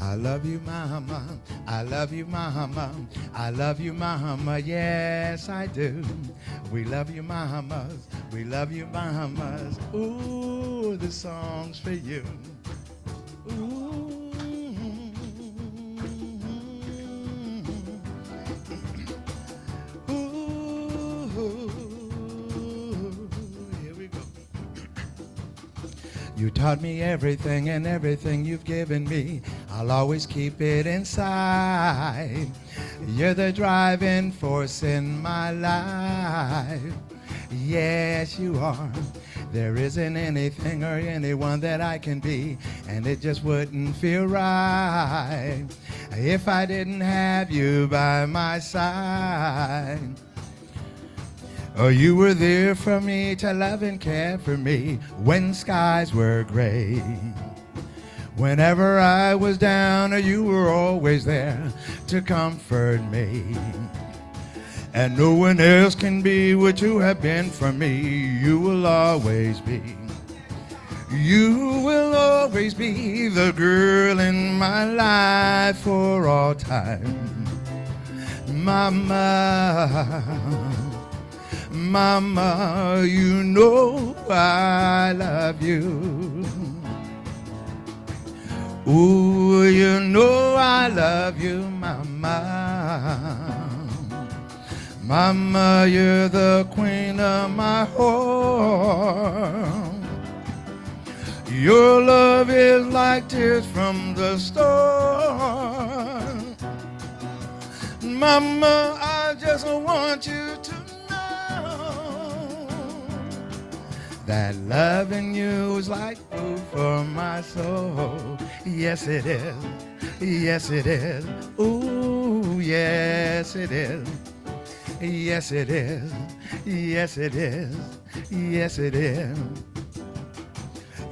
I love you, mama. I love you, mama. I love you, mama. Yes, I do. We love you, mamas. We love you, mamas. Ooh, the song's for you. Ooh. Here we go. You taught me everything, and everything you've given me, I'll always keep it inside. You're the driving force in my life. Yes, you are. There isn't anything or anyone that I can be, and it just wouldn't feel right if I didn't have you by my side. Oh, you were there for me to love and care for me when skies were gray. Whenever I was down, you were always there to comfort me. And no one else can be what you have been for me. You will always be. You will always be the girl in my life for all time. Mama, mama, you know I love you. Ooh, you know I love you, mama. Mama, you're the queen of my heart. Your love is like tears from the stars. Mama, I just want you to know that loving you is like food for my soul. Yes, it is. Yes, it is. Ooh, yes, it is. Yes, it is. Yes, it is. Yes, it is.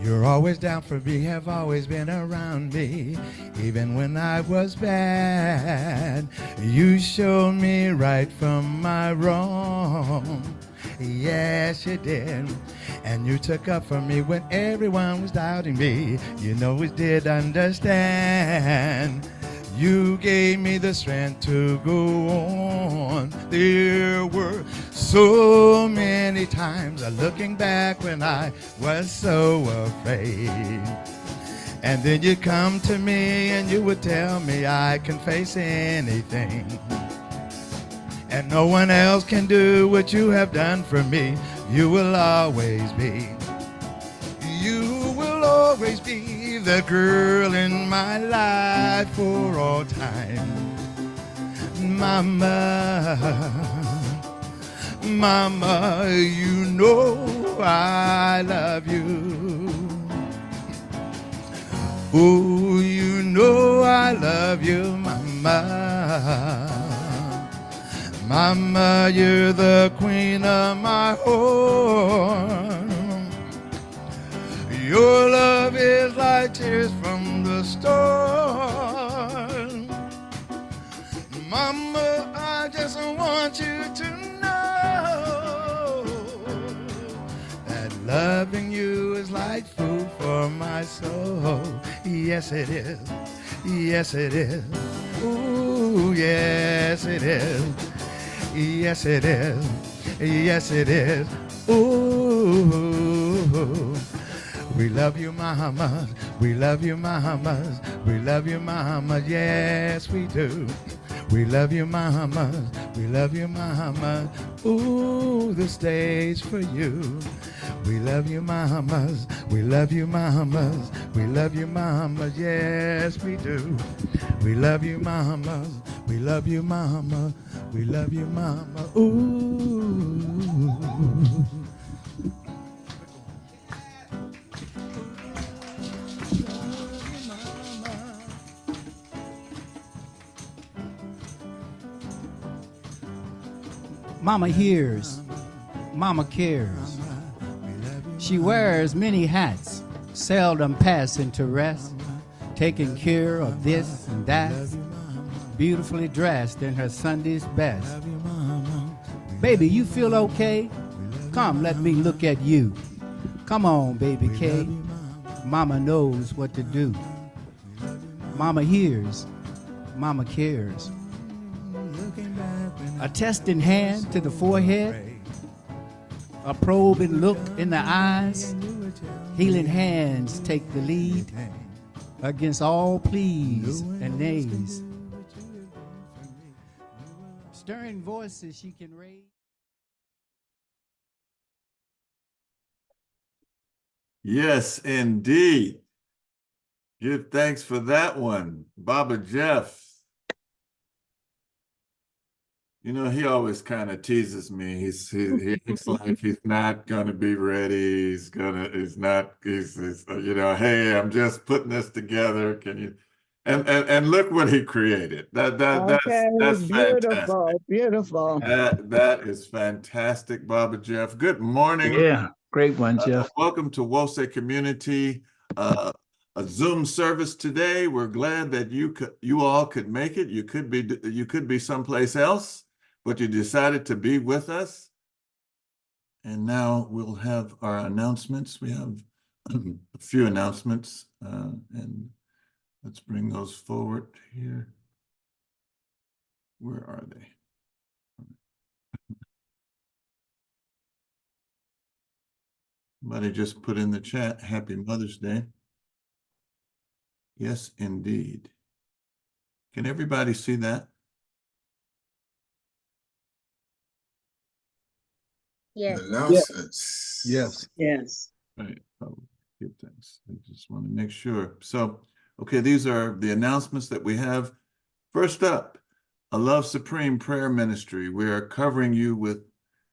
You're always down for me, have always been around me, even when I was bad. You showed me right from my wrong. Yes, you did. And you took up for me when everyone was doubting me. You know we did understand. You gave me the strength to go on. There were so many times looking back when I was so afraid. And then you come to me and you would tell me I can face anything. And no one else can do what you have done for me. You will always be. You will always be the girl in my life for all time. Mama, mama, you know I love you. Ooh, you know I love you, mama. Mama, you're the queen of my heart. Your love is like tears from the stars. Mama, I just want you to know that loving you is like food for my soul. Yes, it is. Yes, it is. Ooh, yes, it is. Yes, it is. Yes, it is. Ooh. We love you, mamas. We love you, mamas. We love you, mamas. Yes, we do. We love you, mamas. We love you, mamas. Ooh, this day's for you. We love you, mamas. We love you, mamas. We love you, mamas. Yes, we do. We love you, mamas. We love you, mama. We love you, mama. Ooh. Mama hears, mama cares. She wears many hats, seldom passing to rest, taking care of this and that, beautifully dressed in her Sunday's best. Baby, you feel okay? Come, let me look at you. Come on, baby K. Mama knows what to do. Mama hears, Mama cares. A testing hand to the forehead, a probing look in the eyes. Healing hands take the lead against all pleas and nays. Stirring voices she can raise. Yes, indeed. Give thanks for that one, Baba Jeff. You know, he always kind of teases me. He looks like he's not gonna be ready. He's you know, hey, I'm just putting this together. Can you? And look what he created. That's fantastic. Beautiful. That is fantastic, Baba Jeff. Good morning. Yeah, great one, Jeff. Welcome to Wose Community, a Zoom service today. We're glad that you all could make it. You could be someplace else, but you decided to be with us. And now we'll have our announcements. We have a few announcements, and let's bring those forward here. Where are they? Somebody just put in the chat, Happy Mother's Day. Yes, indeed. Can everybody see that? Yes. Announcements. Yes. Yes. Right. Oh, give thanks. I just want to make sure. So, okay, these are the announcements that we have. First up, a Love Supreme Prayer Ministry. We are covering you with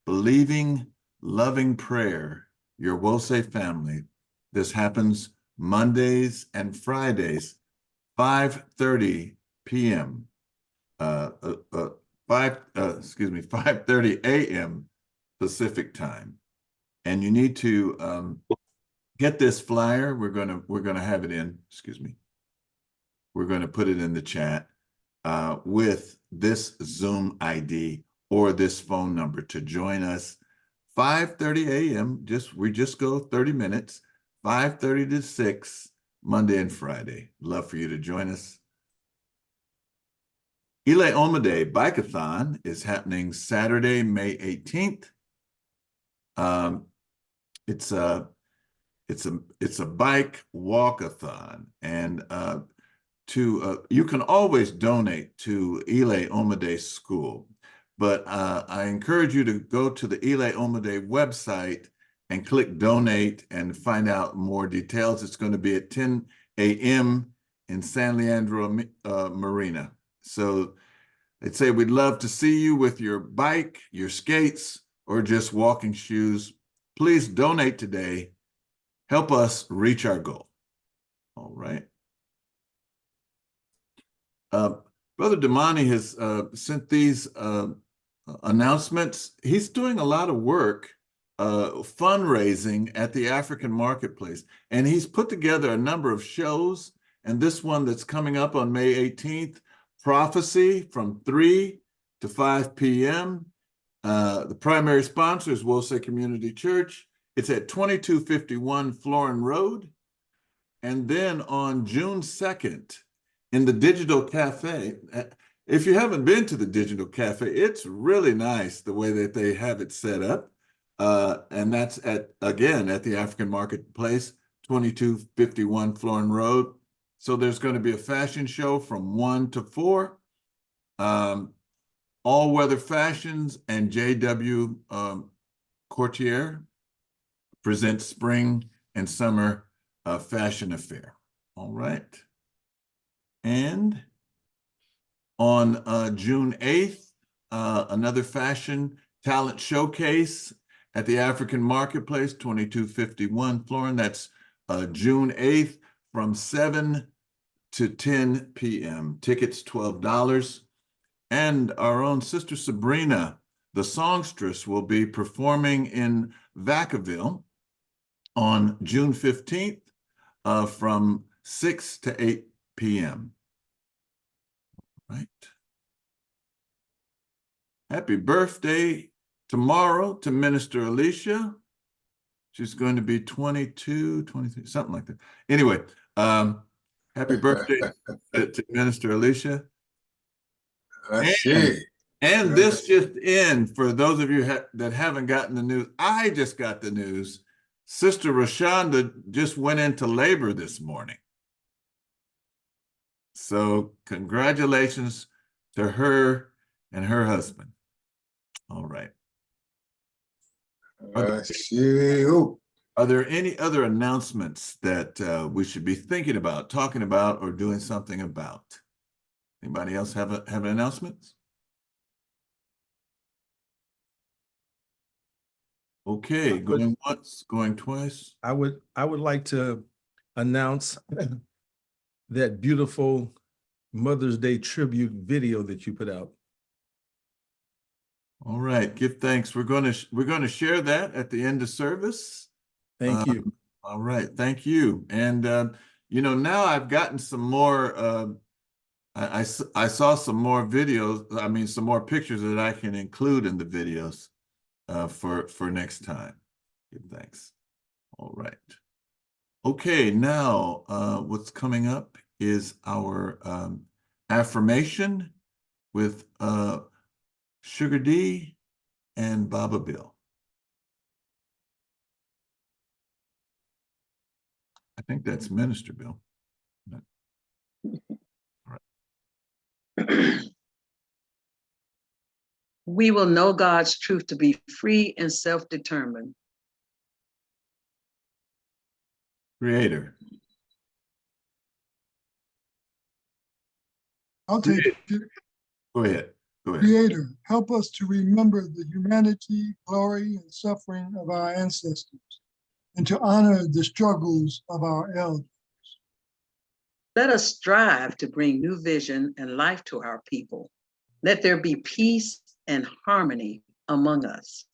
believing, loving prayer, your Wose family. This happens Mondays and Fridays, 5:30 p.m. 5:30 a.m. Pacific time. And you need to get this flyer. We're gonna have it in, we're gonna put it in the chat with this Zoom ID or this phone number to join us 5:30 a.m. We just go 30 minutes, 5:30 to 6, Monday and Friday. Love for you to join us. Ile Omade Bikeathon is happening Saturday, May 18th. It's a bike walkathon, and you can always donate to Ile Omade School, but I encourage you to go to the Ile Omade website and click donate and find out more details. It's going to be at 10 a.m. in San Leandro Marina. So they'd say, we'd love to see you with your bike, your skates, or just walking shoes. Please donate today. Help us reach our goal. All right. Brother Damani has sent these announcements. He's doing a lot of work fundraising at the African marketplace, and he's put together a number of shows, and this one that's coming up on May 18th, Prophecy, from 3 to 5 p.m. The primary sponsor is Wose Community Church. It's at 2251 Florin Road. And then on June 2nd, in the Digital Cafe, if you haven't been to the Digital Cafe, it's really nice the way that they have it set up. And that's again, at the African Marketplace, 2251 Florin Road. So there's going to be a fashion show from 1 to 4. All Weather Fashions and JW Courtier presents Spring and Summer Fashion Affair. All right. And on June 8th, another fashion talent showcase at the African Marketplace, 2251 Florin. That's June 8th from 7 to 10 p.m. Tickets $12. And our own Sister Sabrina, the songstress, will be performing in Vacaville on June 15th from 6 to 8 p.m. Right. Happy birthday tomorrow to Minister Alicia. She's going to be 22, 23, something like that. Anyway, Happy birthday to Minister Alicia. Ashe. And this just in, for those of you that haven't gotten the news, I just got the news. Sister Rashonda just went into labor this morning. So congratulations to her and her husband. All right. Are there any other announcements that we should be thinking about, talking about, or doing something about? Anybody else have an announcement? Okay, going once, going twice. I would like to announce that beautiful Mother's Day tribute video that you put out. All right, give thanks. We're going to share that at the end of service. Thank you. All right, thank you. And you know, now I've gotten some more. I saw some more videos. I mean, some more pictures that I can include in the videos for next time. Give thanks. All right. Okay, now what's coming up is our affirmation with Sugar D and Baba Bill. I think that's Minister Bill. All right. We will know God's truth to be free and self-determined. Creator. I'll take it. Go ahead. Go ahead. Creator, help us to remember the humanity, glory, and suffering of our ancestors, and to honor the struggles of our elders. Let us strive to bring new vision and life to our people. Let there be peace and harmony among us.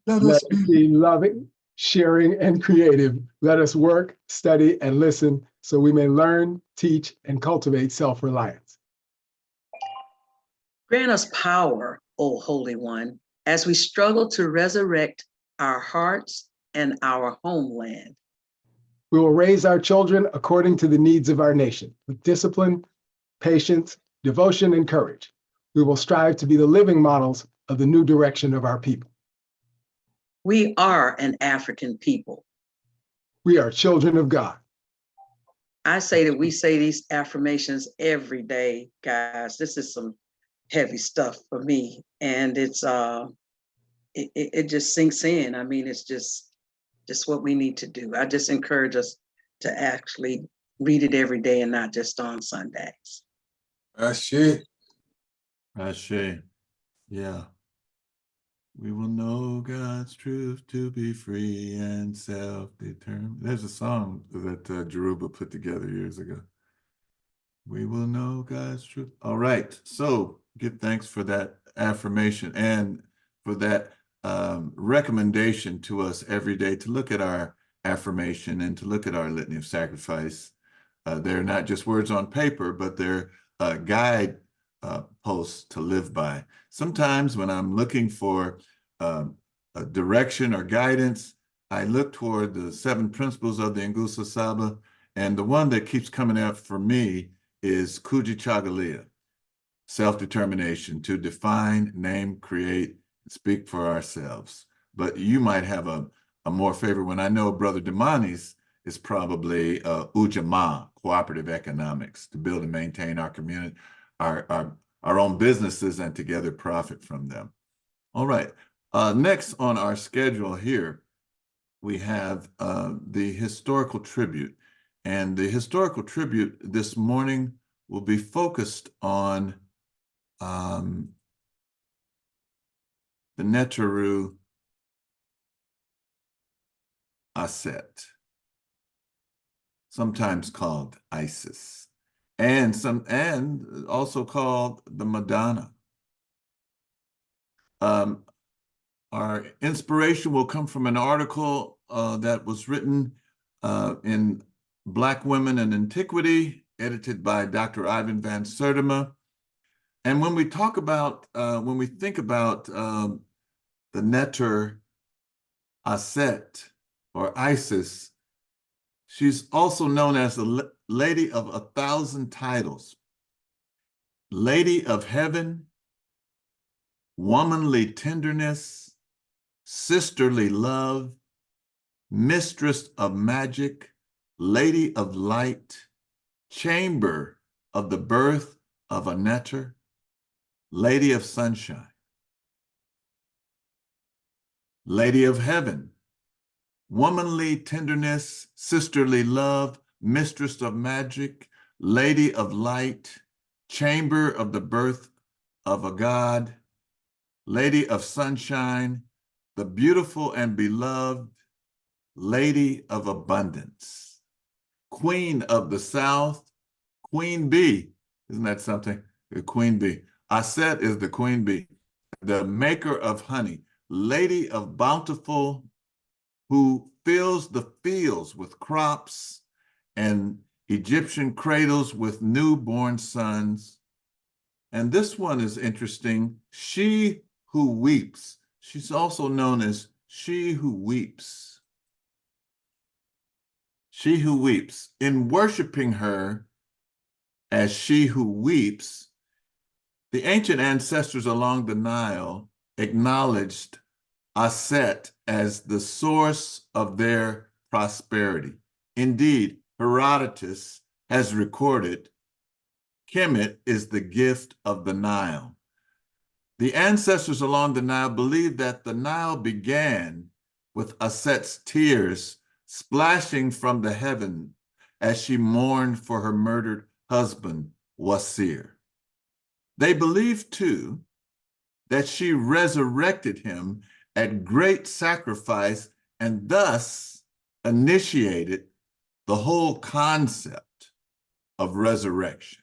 Let us be loving, sharing, and creative. Let us work, study, and listen so we may learn, teach, and cultivate self-reliance. Grant us power, O Holy One, as we struggle to resurrect our hearts and our homeland. We will raise our children according to the needs of our nation, with discipline, patience, devotion, and courage. We will strive to be the living models of the new direction of our people. We are an African people. We are children of God. I say that we say these affirmations every day, guys. This is some heavy stuff for me, and it's it just sinks in. I mean, it's just what we need to do. I just encourage us to actually read it every day and not just on Sundays. Ashe. Ashe. Yeah. We will know God's truth to be free and self-determined. There's a song that Jeruba put together years ago. We will know God's truth. All right. So give thanks for that affirmation and for that recommendation to us every day to look at our affirmation and to look at our litany of sacrifice. They're not just words on paper, but they're guide posts to live by. Sometimes when I'm looking for a direction or guidance, I look toward the 7 principles of the Ngusa Saba, and the one that keeps coming up for me is Kuji Chagalia, self-determination, to define, name, create, speak for ourselves. But you might have a more favorite one. I know Brother Damani's is probably Ujamaa, cooperative economics, to build and maintain our community, our own businesses, and together profit from them. All right. Next on our schedule here, we have the historical tribute. And the historical tribute this morning will be focused on the Neteru Aset, sometimes called Isis, and also called the Madonna. Our inspiration will come from an article that was written in Black Women in Antiquity, edited by Dr. Ivan van Sertima. And when we talk about, when we think about the Neter Aset or Isis, She's also known as the Lady of 1,000 Titles, Lady of Heaven, Womanly Tenderness, Sisterly Love, Mistress of Magic, Lady of Light, Chamber of the Birth of a Netter, Lady of Sunshine, Lady of Heaven, Womanly Tenderness, Sisterly Love, Mistress of Magic, Lady of Light, Chamber of the Birth of a God, Lady of Sunshine, the Beautiful and Beloved, Lady of Abundance, Queen of the South, Queen Bee. Isn't that something? The Queen Bee. Aset is the Queen Bee, the maker of honey, Lady of Bountiful, who fills the fields with crops and Egyptian cradles with newborn sons. And this one is interesting. She who weeps. She's also known as She Who Weeps. She who weeps. In worshiping her as She Who Weeps, the ancient ancestors along the Nile acknowledged Aset as the source of their prosperity. Indeed, Herodotus has recorded, Kemet is the gift of the Nile. The ancestors along the Nile believed that the Nile began with Aset's tears splashing from the heaven as she mourned for her murdered husband, Wasir. They believed too that she resurrected him at great sacrifice and thus initiated the whole concept of resurrection.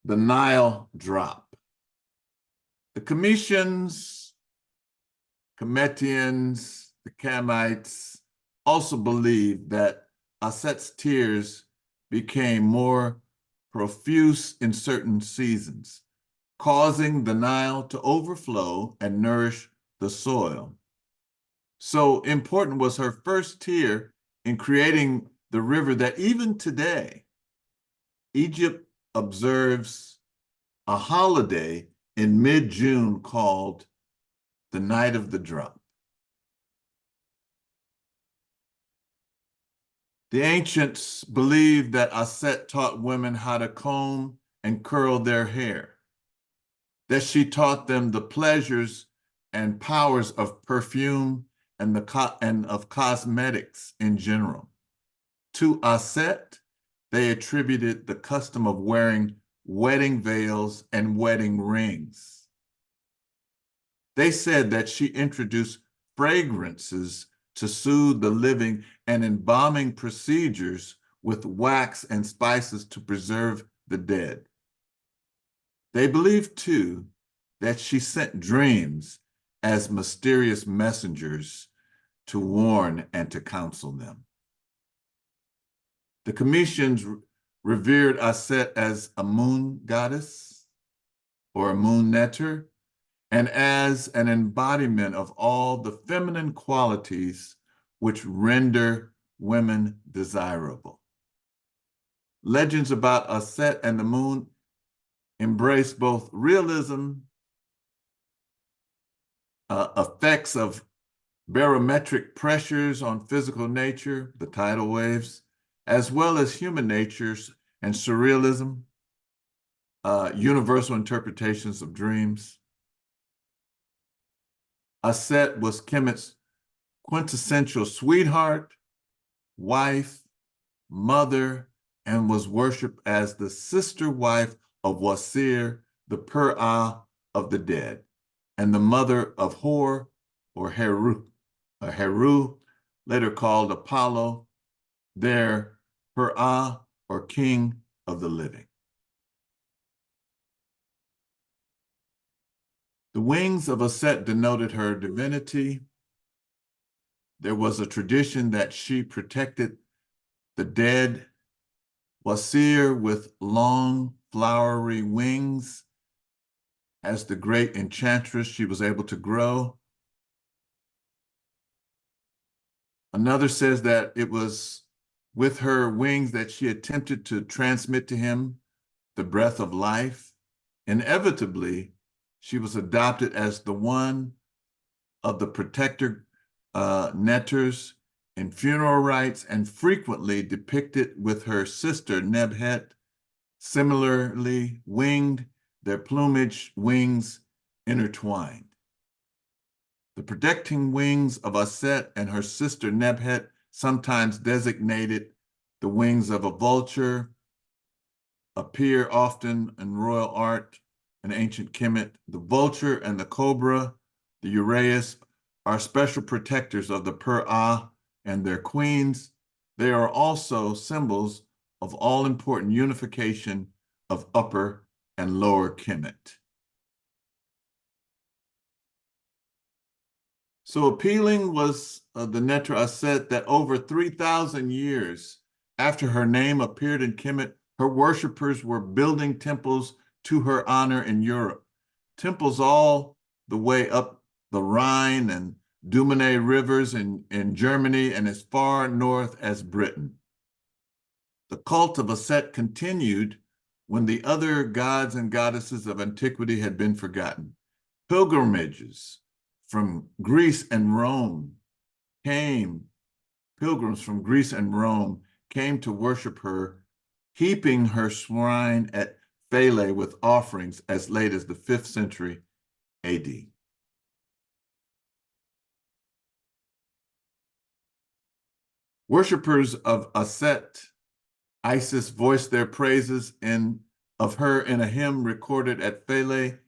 The Nile drop. The Cometians, Cometians, the Kamites also believed that Aset's tears became more profuse in certain seasons, causing the Nile to overflow and nourish the soil. So important was her first tear in creating the river that even today, Egypt observes a holiday in mid-June called the Night of the Drop. The ancients believed that Aset taught women how to comb and curl their hair, that she taught them the pleasures and powers of perfume and of cosmetics in general. To Aset, they attributed the custom of wearing wedding veils and wedding rings. They said that she introduced fragrances to soothe the living and embalming procedures with wax and spices to preserve the dead. They believed too that she sent dreams as mysterious messengers to warn and to counsel them. The Cometians revered Aset as a moon goddess or a moon netter, and as an embodiment of all the feminine qualities which render women desirable. Legends about Aset and the moon embrace both realism, effects of barometric pressures on physical nature, the tidal waves, as well as human natures and surrealism, universal interpretations of dreams. Aset was Kemet's quintessential sweetheart, wife, mother, and was worshipped as the sister wife of Wasir, the Pur'ah of the dead, and the mother of Hor, or Heru, later called Apollo, their Pur'ah, or king of the living. The wings of Aset denoted her divinity. There was a tradition that she protected the dead. Wasir, with long, flowery wings, as the great enchantress, she was able to grow. Another says that it was with her wings that she attempted to transmit to him the breath of life. Inevitably, she was adopted as the one of the protector netters in funeral rites and frequently depicted with her sister Nebhet, similarly winged, their plumage wings intertwined. The protecting wings of Aset and her sister Nebhet, sometimes designated the wings of a vulture, appear often in royal art and ancient Kemet. The vulture and the cobra, the uraeus, are special protectors of the Per-Ah and their queens. They are also symbols of all-important unification of Upper and Lower Kemet. So appealing was the Neter Aset that over 3,000 years after her name appeared in Kemet, her worshipers were building temples to her honor in Europe. Temples all the way up the Rhine and Dumene rivers in Germany and as far north as Britain. The cult of Aset continued when the other gods and goddesses of antiquity had been forgotten. Pilgrimages from Greece and Rome pilgrims from Greece and Rome came to worship her, heaping her shrine at Philae with offerings as late as the 5th century AD. Worshippers of Aset, Isis, voiced their praises of her in a hymn recorded at Philae.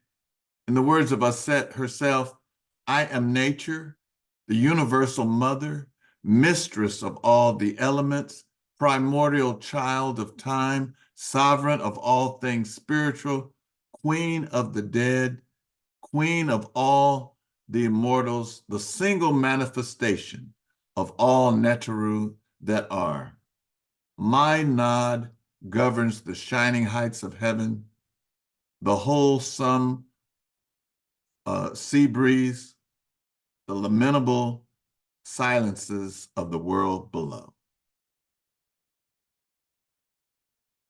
In the words of Aset herself, "I am nature, the universal mother, mistress of all the elements, primordial child of time, sovereign of all things spiritual, queen of the dead, queen of all the immortals, the single manifestation of all Neteru that are. My nod governs the shining heights of heaven, the wholesome sea breeze, the lamentable silences of the world below."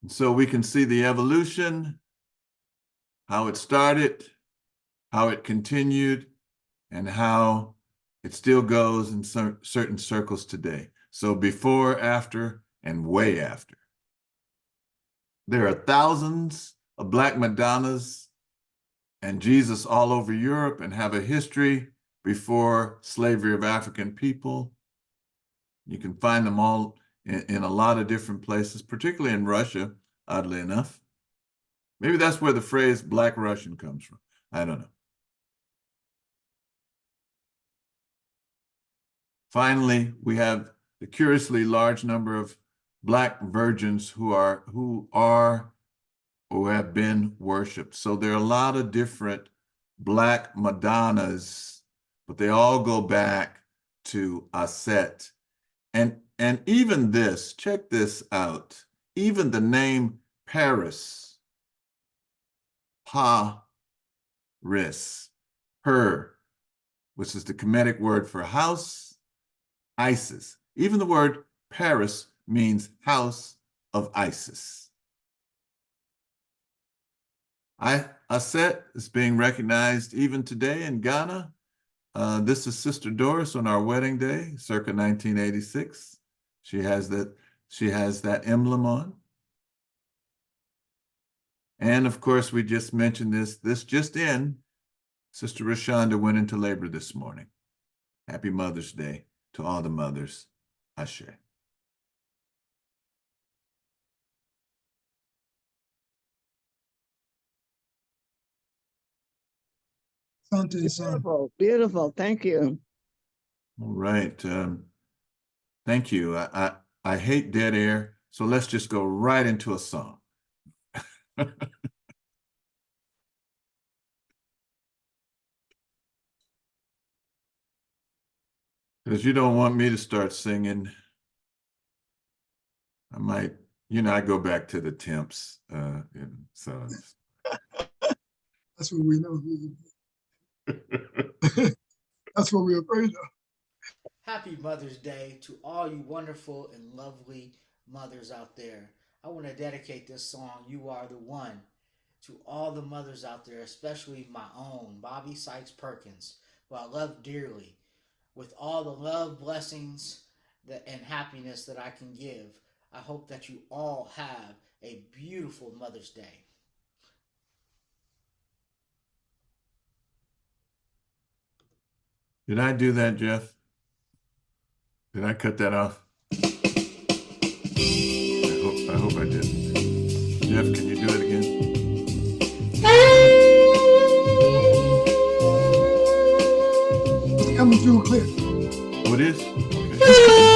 And so we can see the evolution, how it started, how it continued, and how it still goes in certain circles today. So before, after, and way after. There are thousands of Black Madonnas and Jesus all over Europe and have a history before slavery of African people. You can find them all in a lot of different places, particularly in Russia, oddly enough. Maybe that's where the phrase Black Russian comes from. I don't know. Finally, we have the curiously large number of Black virgins who are or have been worshipped. So there are a lot of different Black Madonnas, but they all go back to Aset. And even this, check this out, even the name Paris, Paris, her, which is the Kemetic word for house, Isis. Even the word Paris means house of Isis. Aset is being recognized even today in Ghana. This is Sister Doris on our wedding day, circa 1986. She has that emblem on. And of course, we just mentioned this just in, Sister Rashonda went into labor this morning. Happy Mother's Day to all the mothers. Ashe. Beautiful, beautiful. Thank you. All right. Thank you. I hate dead air, so let's just go right into a song. Because you don't want me to start singing. I might, I go back to the temps. So That's what we know. That's what we're afraid of. Happy Mother's Day to all you wonderful and lovely mothers out there. I want to dedicate this song, You Are the One, to all the mothers out there, especially my own, Bobby Sykes Perkins, who I love dearly. With all the love, blessings, and happiness that I can give, I hope that you all have a beautiful Mother's Day. Did I do that, Jeff? Did I cut that off? I hope I did. Jeff, can you do it again? It's coming through clear. Oh, it is? Okay.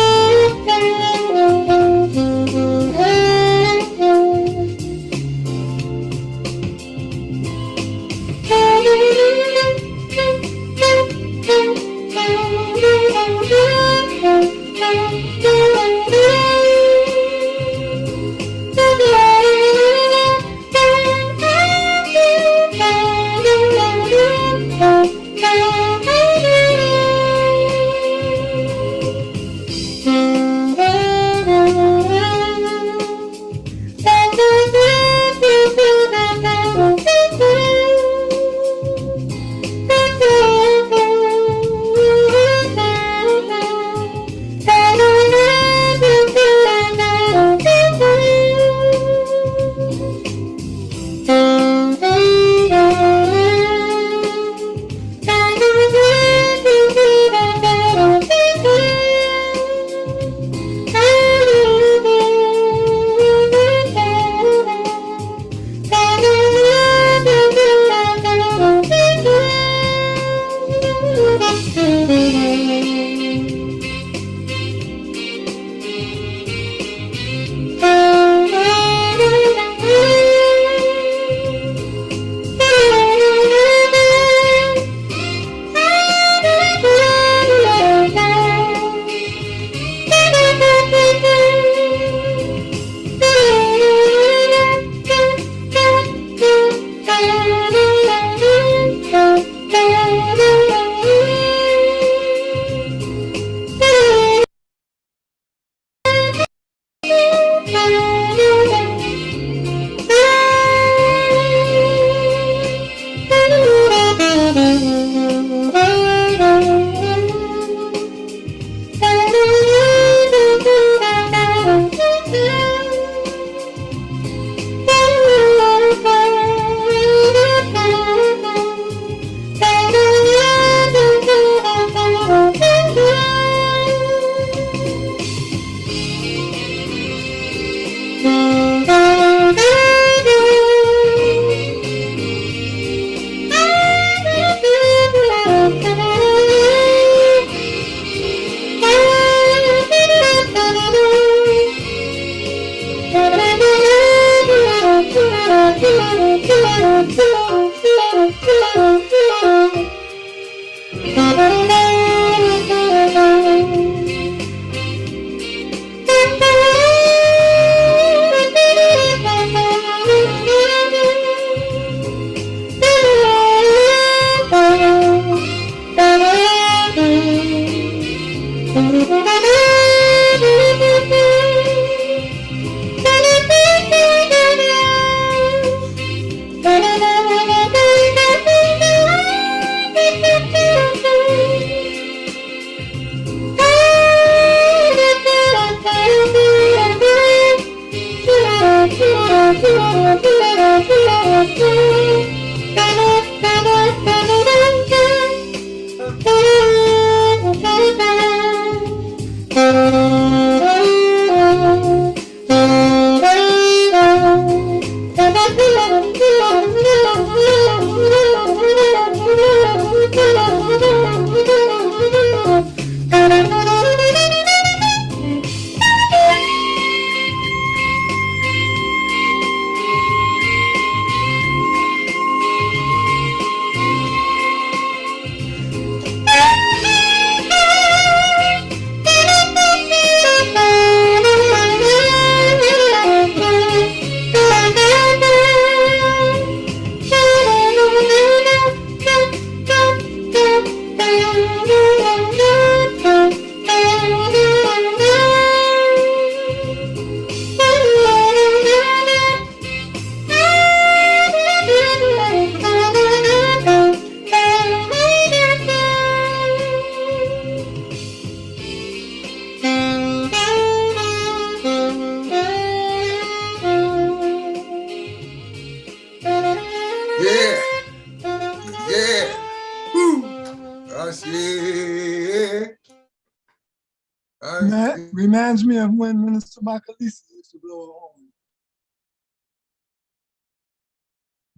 Reminds me of when Minister Makalisi used to blow a horn.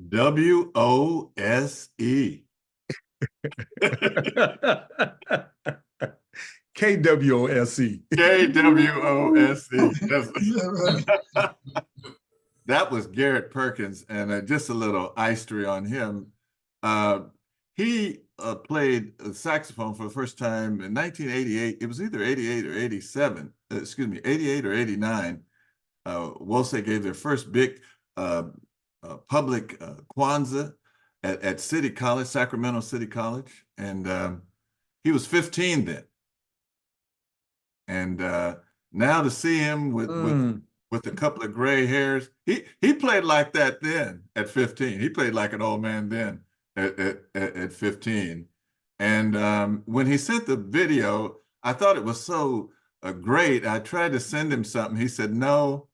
WOSE. KWOSE. KWOSE. Yeah, right. That was Garrett Perkins, and just a little icery on him. He played saxophone for the first time in 1988. It was either 88 or 87. Excuse me, 88 or 89. Wose gave their first big public Kwanzaa at City College, Sacramento City College, and he was 15 then. And now to see him with a couple of gray hairs, he played like that then at 15. He played like an old man then at 15. And when he sent the video, I thought it was so great. I tried to send him something. He said, no.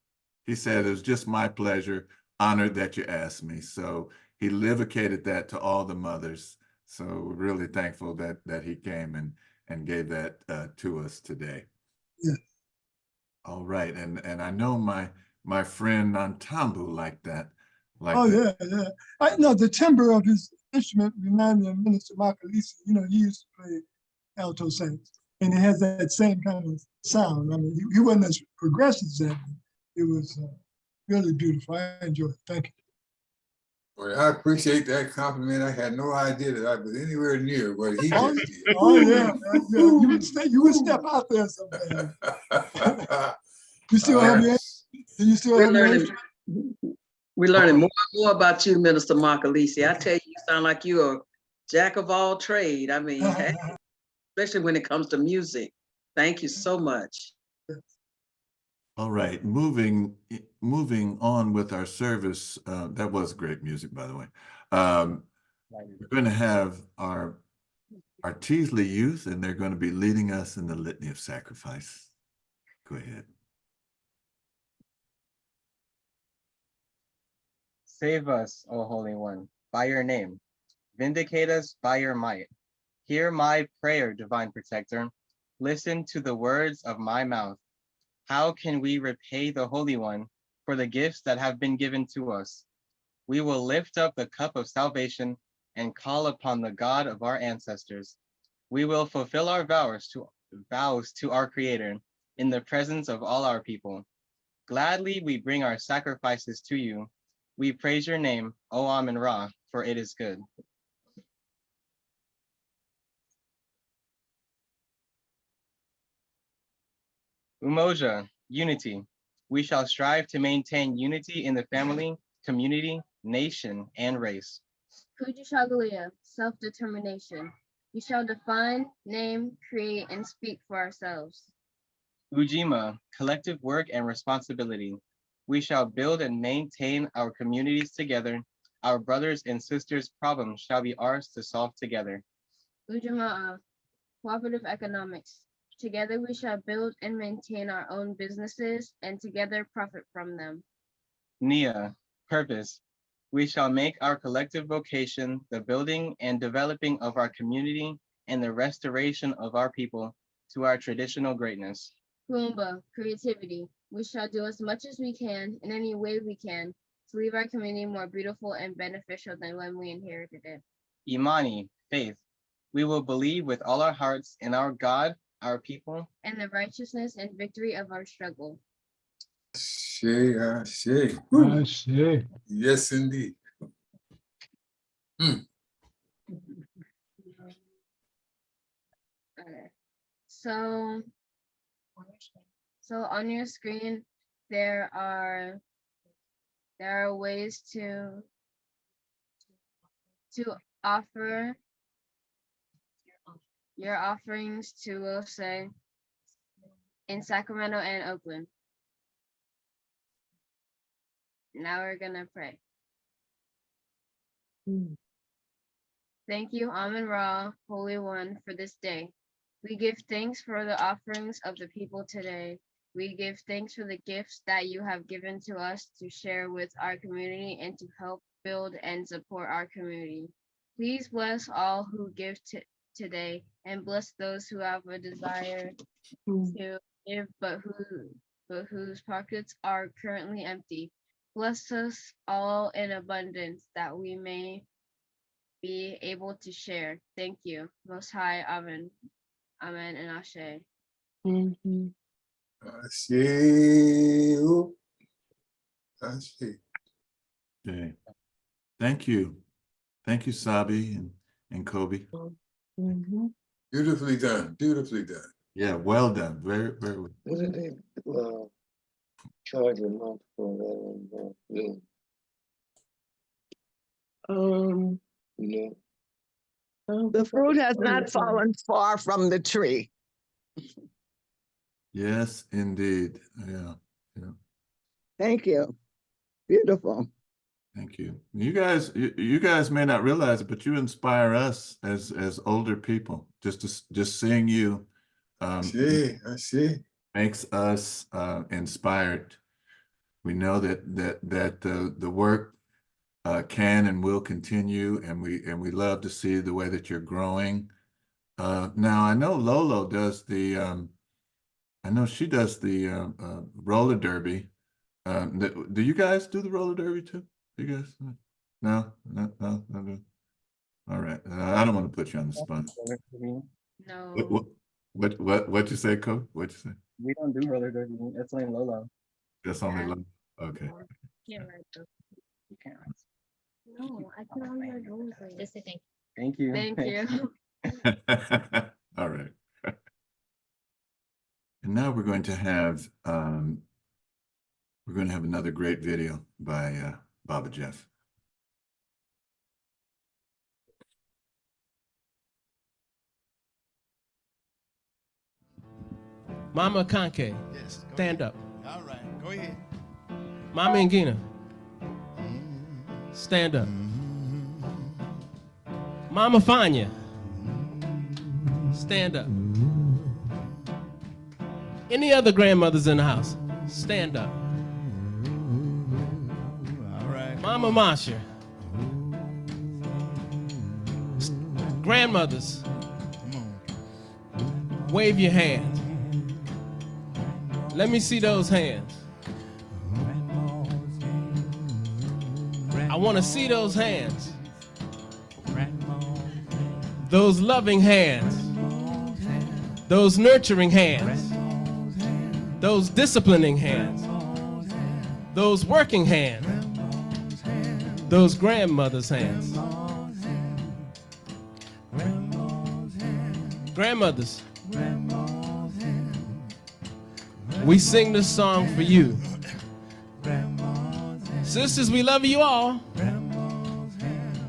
He said, it was just my pleasure. Honored that you asked me. So he livicated that to all the mothers. So we're really thankful that he came and gave that to us today. Yeah. All right, and I know my friend Nantambu liked that. Yeah. I know the timbre of his instrument reminded me of Minister Makalisi. You know, he used to play alto sax, and it has that same kind of sound. I mean, he wasn't as progressive as that. It was really beautiful. I enjoyed it. Thank you. Well, I appreciate that compliment. I had no idea that I was anywhere near what he just did. Yeah. You would step out there sometime. You still have your. You still have your. We're learning more and more about you, Minister Makalisi. I tell you, you sound like you're a jack of all trade. I mean, especially when it comes to music. Thank you so much. All right, moving on with our service. That was great music, by the way. We're going to have our Teasley youth, and they're going to be leading us in the Litany of Sacrifice. Go ahead. Save us, O Holy One, by your name. Vindicate us by your might. Hear my prayer, divine protector. Listen to the words of my mouth. How can we repay the Holy One for the gifts that have been given to us? We will lift up the cup of salvation and call upon the God of our ancestors. We will fulfill our vows to our Creator in the presence of all our people. Gladly we bring our sacrifices to you. We praise your name, O Amen Ra, for it is good. Umoja, unity. We shall strive to maintain unity in the family, community, nation, and race. Kujishagalia, self-determination. We shall define, name, create, and speak for ourselves. Ujima, collective work and responsibility. We shall build and maintain our communities together. Our brothers and sisters' problems shall be ours to solve together. Ujamaa, cooperative economics. Together we shall build and maintain our own businesses and together profit from them. Nia, purpose. We shall make our collective vocation the building and developing of our community and the restoration of our people to our traditional greatness. Kuumba, creativity. We shall do as much as we can in any way we can to leave our community more beautiful and beneficial than when we inherited it. Imani, faith. We will believe with all our hearts in our God, our people, and the righteousness and victory of our struggle. Ashe. Yes, indeed. Okay. So on your screen, there are ways to offer your offerings to, we'll say, in Sacramento and Oakland. Now we're gonna pray. Thank you, Amen Ra, Holy One, for this day. We give thanks for the offerings of the people today. We give thanks for the gifts that you have given to us to share with our community and to help build and support our community. Please bless all who give today, and bless those who have a desire to give, but whose pockets are currently empty. Bless us all in abundance, that we may be able to share. Thank you. Most High, Amen. Amen and Ashe. Ashe, oh, Ashe. Okay. Thank you. Thank you, Sabi and Kobe. Beautifully done. Beautifully done. Yeah, well done. Very, very well. Wasn't they charge a month for that? Yeah. No. The fruit has not fallen far from the tree. Yes, indeed. Yeah. Thank you. Beautiful. Thank you. You guys may not realize it, but you inspire us as older people. Just seeing you I see. makes us inspired. We know that the work can and will continue, and we love to see the way that you're growing. Now I know Lolo does the I know she does the roller derby. Do you guys do the roller derby too? You guys? No. All right. I don't want to put you on the spot. No. What you say, Coach? What you say? We don't do roller derby. That's only Lolo. That's only Lolo. Okay. Can't write those. You can't write. No, I can only write roller derby. Just say Thank you. thank you. All right. And now we're going to have another great video by Baba Jeff. Mama Conke, Yes. Go stand ahead. up. All right. Go ahead. Mama Ngina, stand up. Mama Fanya, stand up. Any other grandmothers in the house, stand up. All right. Mama Masha, grandmothers, Come on. wave your hands. Let me see those hands. I want to see those hands. Those loving hands. Those nurturing hands. Those disciplining hands. Those working hands. Those grandmothers' hands. Grandmothers. We sing this song for you. Sisters, we love you all.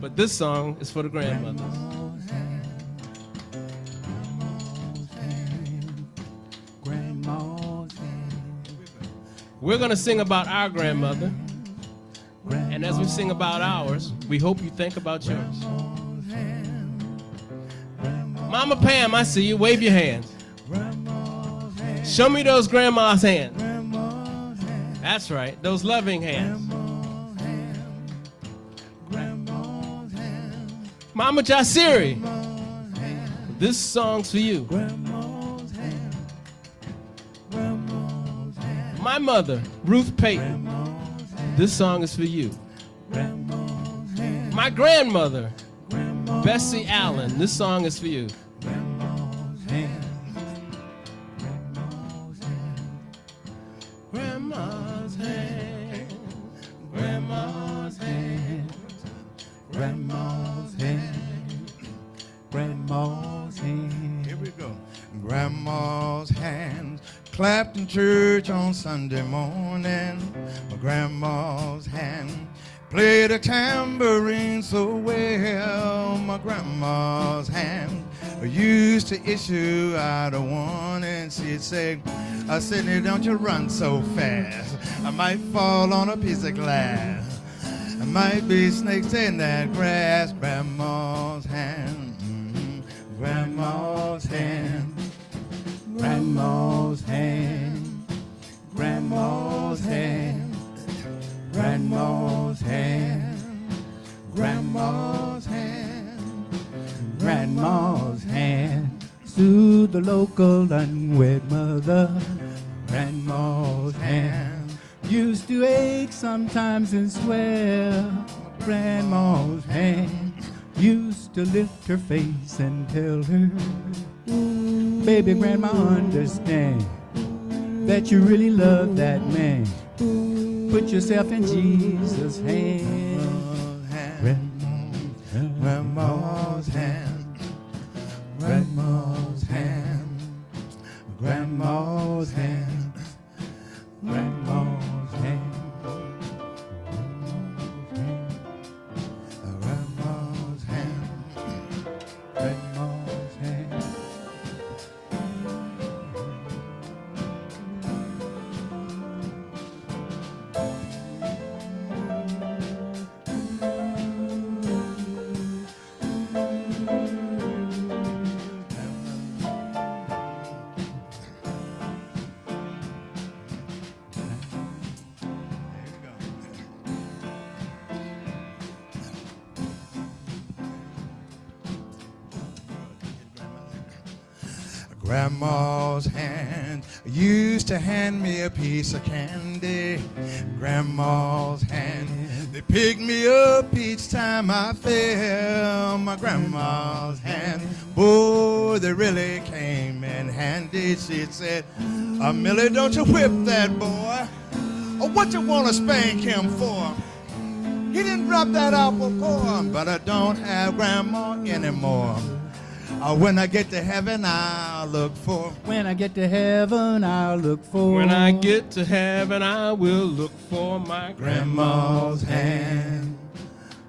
But this song is for the grandmothers. We're going to sing about our grandmother. And as we sing about ours, we hope you think about yours. Mama Pam, I see you. Wave your hands. Show me those grandma's hands. That's right, those loving hands. Mama Jasiri, this song's for you. My mother, Ruth Payton, this song is for you. My grandmother, Bessie Allen, this song is for you. Grandma's hand, grandma's hand, Grandma's hand. Grandma's hand. Here we go. Grandma's hands clapped in church on Sunday morning. My grandma's hand played a tambourine so well. My grandma's hand used to issue out a warning. She'd say, Sidney, don't you run so fast. I might fall on a piece of glass. There might be snakes in that grass. Grandma's hand, grandma's hand, grandma's hand, grandma's hand, grandma's hand, grandma's hand, grandma's hand. to the local unwed mother. Grandma's hand used to ache sometimes and swell. Grandma's hand used to lift her face and tell her, baby, grandma, understand that you really love that man. Put yourself in Jesus' hand. Grandma's hand, grandma's hand, grandma's hand, grandma's hand, grandma's hand, grandma's hand. Grandma's hand used to hand me a piece of candy. Grandma's hand, they picked me up each time I fell. My grandma's hand, boy, they really came in handy. She said, Millie, don't you whip that boy. Or what you want to spank him for? He didn't drop that apple core, but I don't have grandma anymore. When I get to heaven, I'll look for. When I get to heaven, I'll look for. When I get to heaven, I will look for my grandma's hand.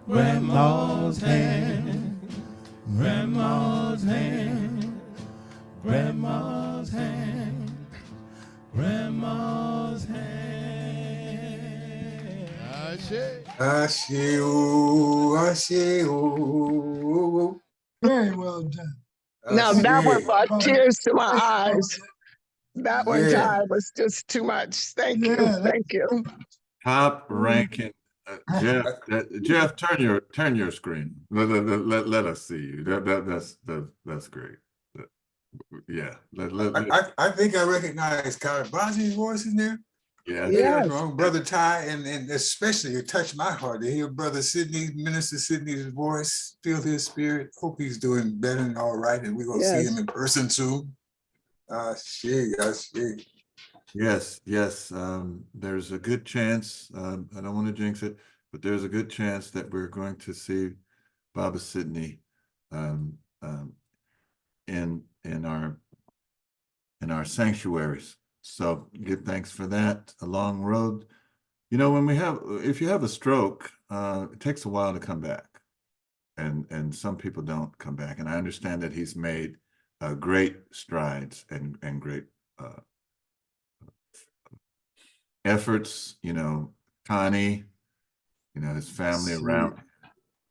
Grandma's hand. Grandma's hand. Grandma's hand. Grandma's hand. Very well done. Now that one brought tears to my eyes. That one time was just too much. Thank you. Thank you. Top ranking. Jeff, turn your screen. Let us see you. That's great. Yeah. I think I recognize Karabazi's voice in there. Yeah. Yes. Wrong. Brother Ty, and especially it touched my heart to hear Brother Sidney, Minister Sidney's voice, feel his spirit. Hope he's doing better and all right, and we're gonna see him in person soon. Yes. There's a good chance. I don't want to jinx it, but there's a good chance that we're going to see Baba Sidney in our sanctuaries. So give thanks for that. A long road. You know, if you have a stroke, it takes a while to come back, and some people don't come back. And I understand that he's made great strides and great efforts. You know, Connie, you know, his family around.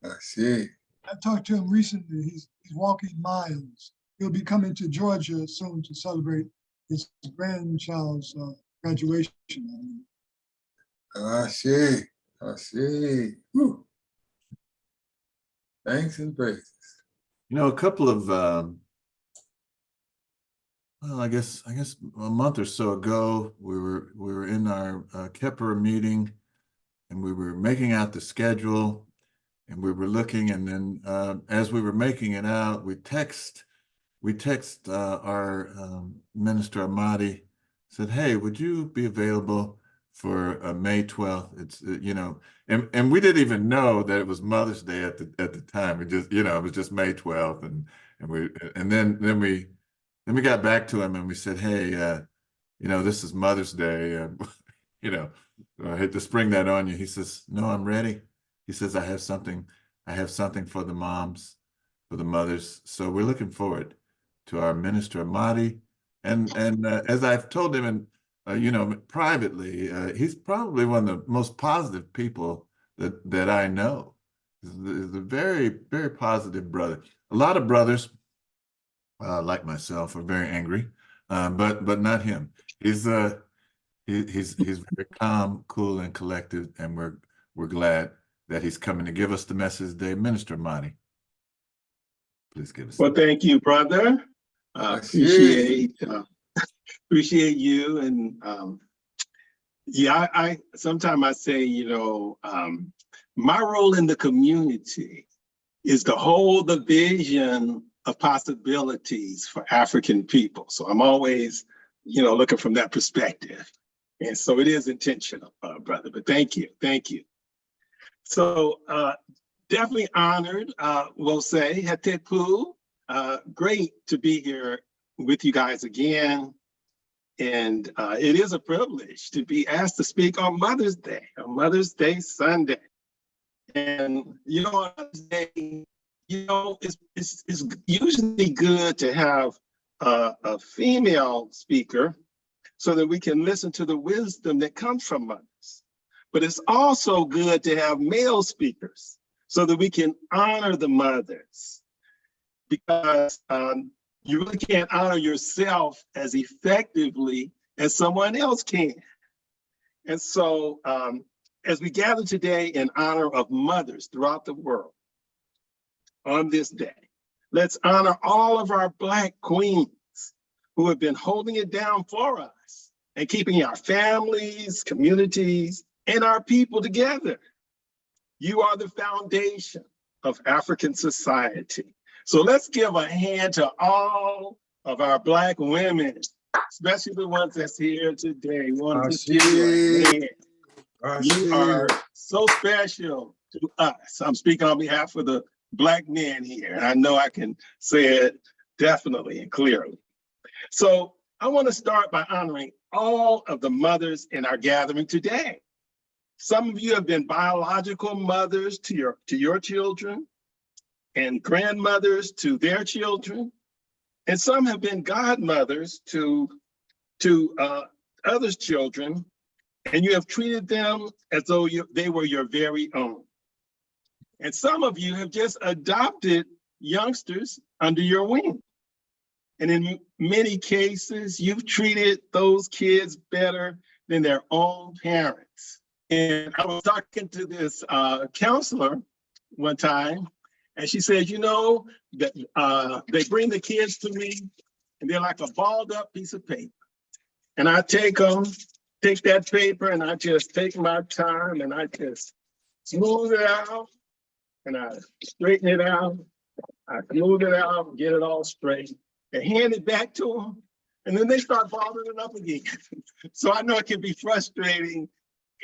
I see. I talked to him recently. He's walking miles. He'll be coming to Georgia soon to celebrate his grandchild's graduation. I see. Whew. Thanks and praises. You know, a couple of well, I guess a month or so ago, we were in our Kepler meeting, and we were making out the schedule, and we were looking, and then as we were making it out, we text our Minister Amadi, said, "Hey, would you be available for May 12th?" It's you know, and we didn't even know that it was Mother's Day at the time. We just, you know, it was just May 12th, and then we got back to him and we said, "Hey, you know, this is Mother's Day. You know, I hate to spring that on you." He says, "No, I'm ready." He says, "I have something for the moms, for the mothers." So we're looking forward to our Minister Amadi, and as I've told him, and you know, privately, he's probably one of the most positive people that I know. He's a very, very positive brother. A lot of brothers, like myself, are very angry, but not him. He's very calm, cool, and collected, and we're glad that he's coming to give us the message today. Minister Amadi, please give us. Well, thank you, brother. Appreciate you. And yeah, I sometimes I say, my role in the community is to hold the vision of possibilities for African people. So I'm always, looking from that perspective. And so it is intentional, brother, but thank you. So definitely honored, we'll say, Hatepu. Great to be here with you guys again. And it is a privilege to be asked to speak on Mother's Day Sunday. And, on Mother's Day, it's usually good to have a female speaker so that we can listen to the wisdom that comes from mothers. But it's also good to have male speakers so that we can honor the mothers, because you really can't honor yourself as effectively as someone else can. And so as we gather today in honor of mothers throughout the world on this day, let's honor all of our Black queens who have been holding it down for us and keeping our families, communities, and our people together. You are the foundation of African society. So let's give a hand to all of our Black women, especially the ones that's here today. We want to just give you a hand. You are so special to us. I'm speaking on behalf of the Black men here, and I know I can say it definitely and clearly. So I want to start by honoring all of the mothers in our gathering today. Some of you have been biological mothers to your children, and grandmothers to their children, and some have been godmothers to others' children, and you have treated them as though they were your very own. And some of you have just adopted youngsters under your wing. And in many cases, you've treated those kids better than their own parents. And I was talking to this counselor one time, and she said, that they bring the kids to me, and they're like a balled up piece of paper. And I take that paper, and I just take my time, and I just smooth it out, and I straighten it out. I smooth it out, get it all straight, and hand it back to them. And then they start balling it up again. So I know it can be frustrating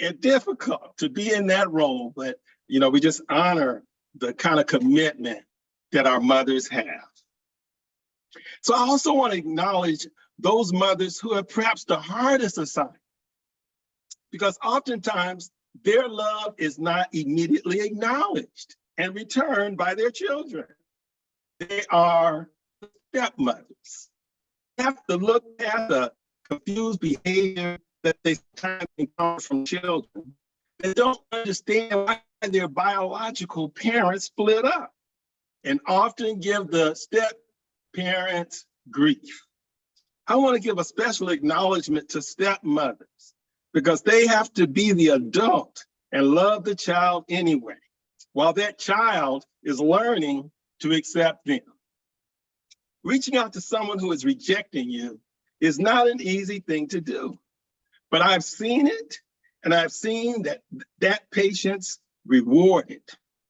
and difficult to be in that role, but we just honor the kind of commitment that our mothers have. So I also want to acknowledge those mothers who have perhaps the hardest assignment, because oftentimes their love is not immediately acknowledged and returned by their children. They are stepmothers. They have to look at the confused behavior that they sometimes encounter from children. They don't understand why their biological parents split up, and often give the step parents grief. I want to give a special acknowledgement to stepmothers, because they have to be the adult and love the child anyway, while that child is learning to accept them. Reaching out to someone who is rejecting you is not an easy thing to do, but I've seen it, and I've seen that patience rewarded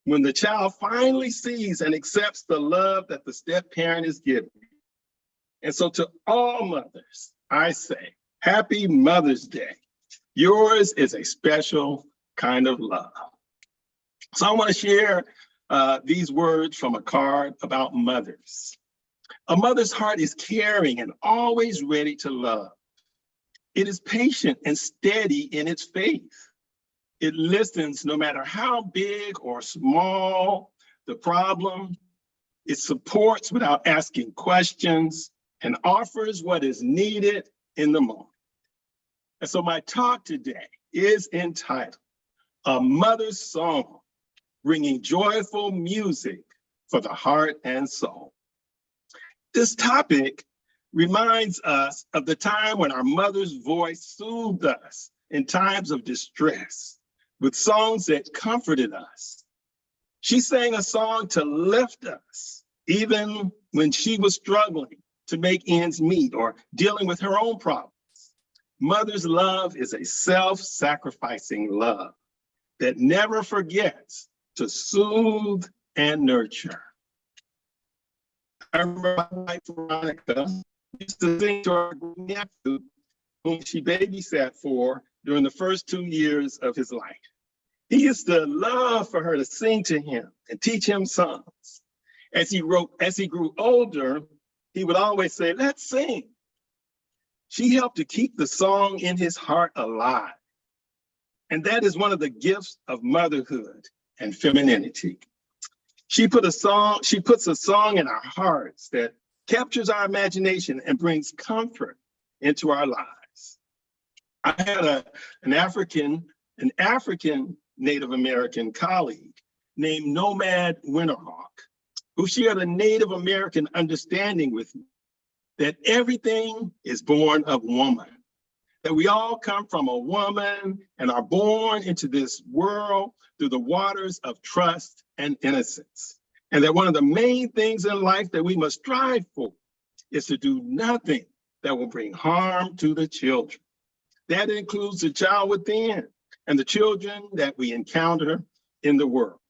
when the child finally sees and accepts the love that the step parent is giving. And so to all mothers, I say, happy Mother's Day. Yours is a special kind of love. So I want to share these words from a card about mothers. A mother's heart is caring and always ready to love. It is patient and steady in its faith. It listens no matter how big or small the problem. It supports without asking questions and offers what is needed in the moment. And so my talk today is entitled, A Mother's Song, Bringing Joyful Music for the Heart and Soul. This topic reminds us of the time when our mother's voice soothed us in times of distress with songs that comforted us. She sang a song to lift us, even when she was struggling to to make ends meet or dealing with her own problems. Mother's love is a self-sacrificing love that never forgets to soothe and nurture. I remember my wife, Veronica, used to sing to our nephew, whom she babysat for during the first 2 years of his life. He used to love for her to sing to him and teach him songs. As he grew older, he would always say, "Let's sing." She helped to keep the song in his heart alive. And that is one of the gifts of motherhood and femininity. She puts a song in our hearts that captures our imagination and brings comfort into our lives. I had an African Native American colleague named Nomad Winterhawk, who shared a Native American understanding with me that everything is born of woman, that we all come from a woman and are born into this world through the waters of trust and innocence. And that one of the main things in life that we must strive for is to do nothing that will bring harm to the children. That includes the child within and the children that we encounter in the world.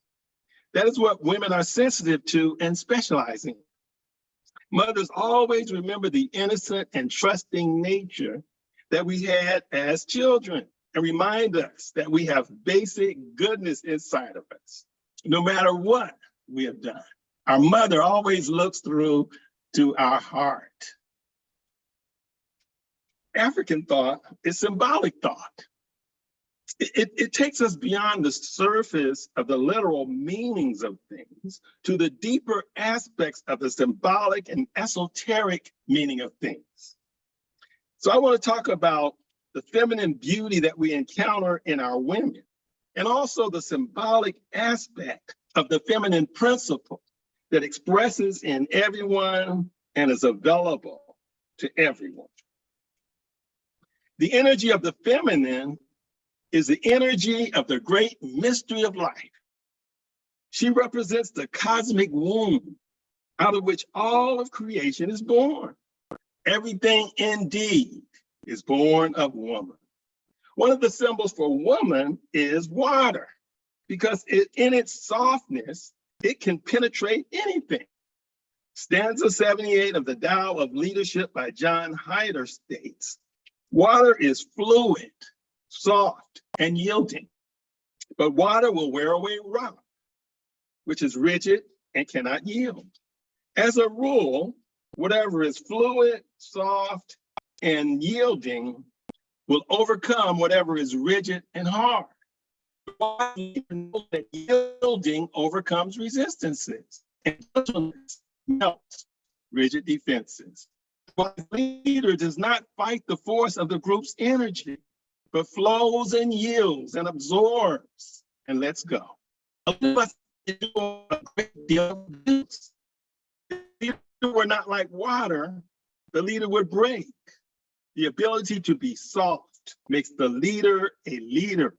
That is what women are sensitive to and specialize in. Mothers always remember the innocent and trusting nature that we had as children and remind us that we have basic goodness inside of us, no matter what we have done. Our mother always looks through to our heart. African thought is symbolic thought. It takes us beyond the surface of the literal meanings of things to the deeper aspects of the symbolic and esoteric meaning of things. So I want to talk about the feminine beauty that we encounter in our women, and also the symbolic aspect of the feminine principle that expresses in everyone and is available to everyone. The energy of the feminine is the energy of the great mystery of life. She represents the cosmic womb out of which all of creation is born. Everything indeed is born of woman. One of the symbols for woman is water, because in its softness, it can penetrate anything. Stanza 78 of the Tao of Leadership by John Hyder states, "Water is fluid, soft, and yielding, but water will wear away rock, which is rigid and cannot yield. As a rule, whatever is fluid, soft, and yielding will overcome whatever is rigid and hard. That yielding overcomes resistances, and gentleness melts rigid defenses. But the leader does not fight the force of the group's energy, but flows and yields and absorbs and lets go. A great deal of use. If the leader were not like water, the leader would break. The ability to be soft makes the leader a leader.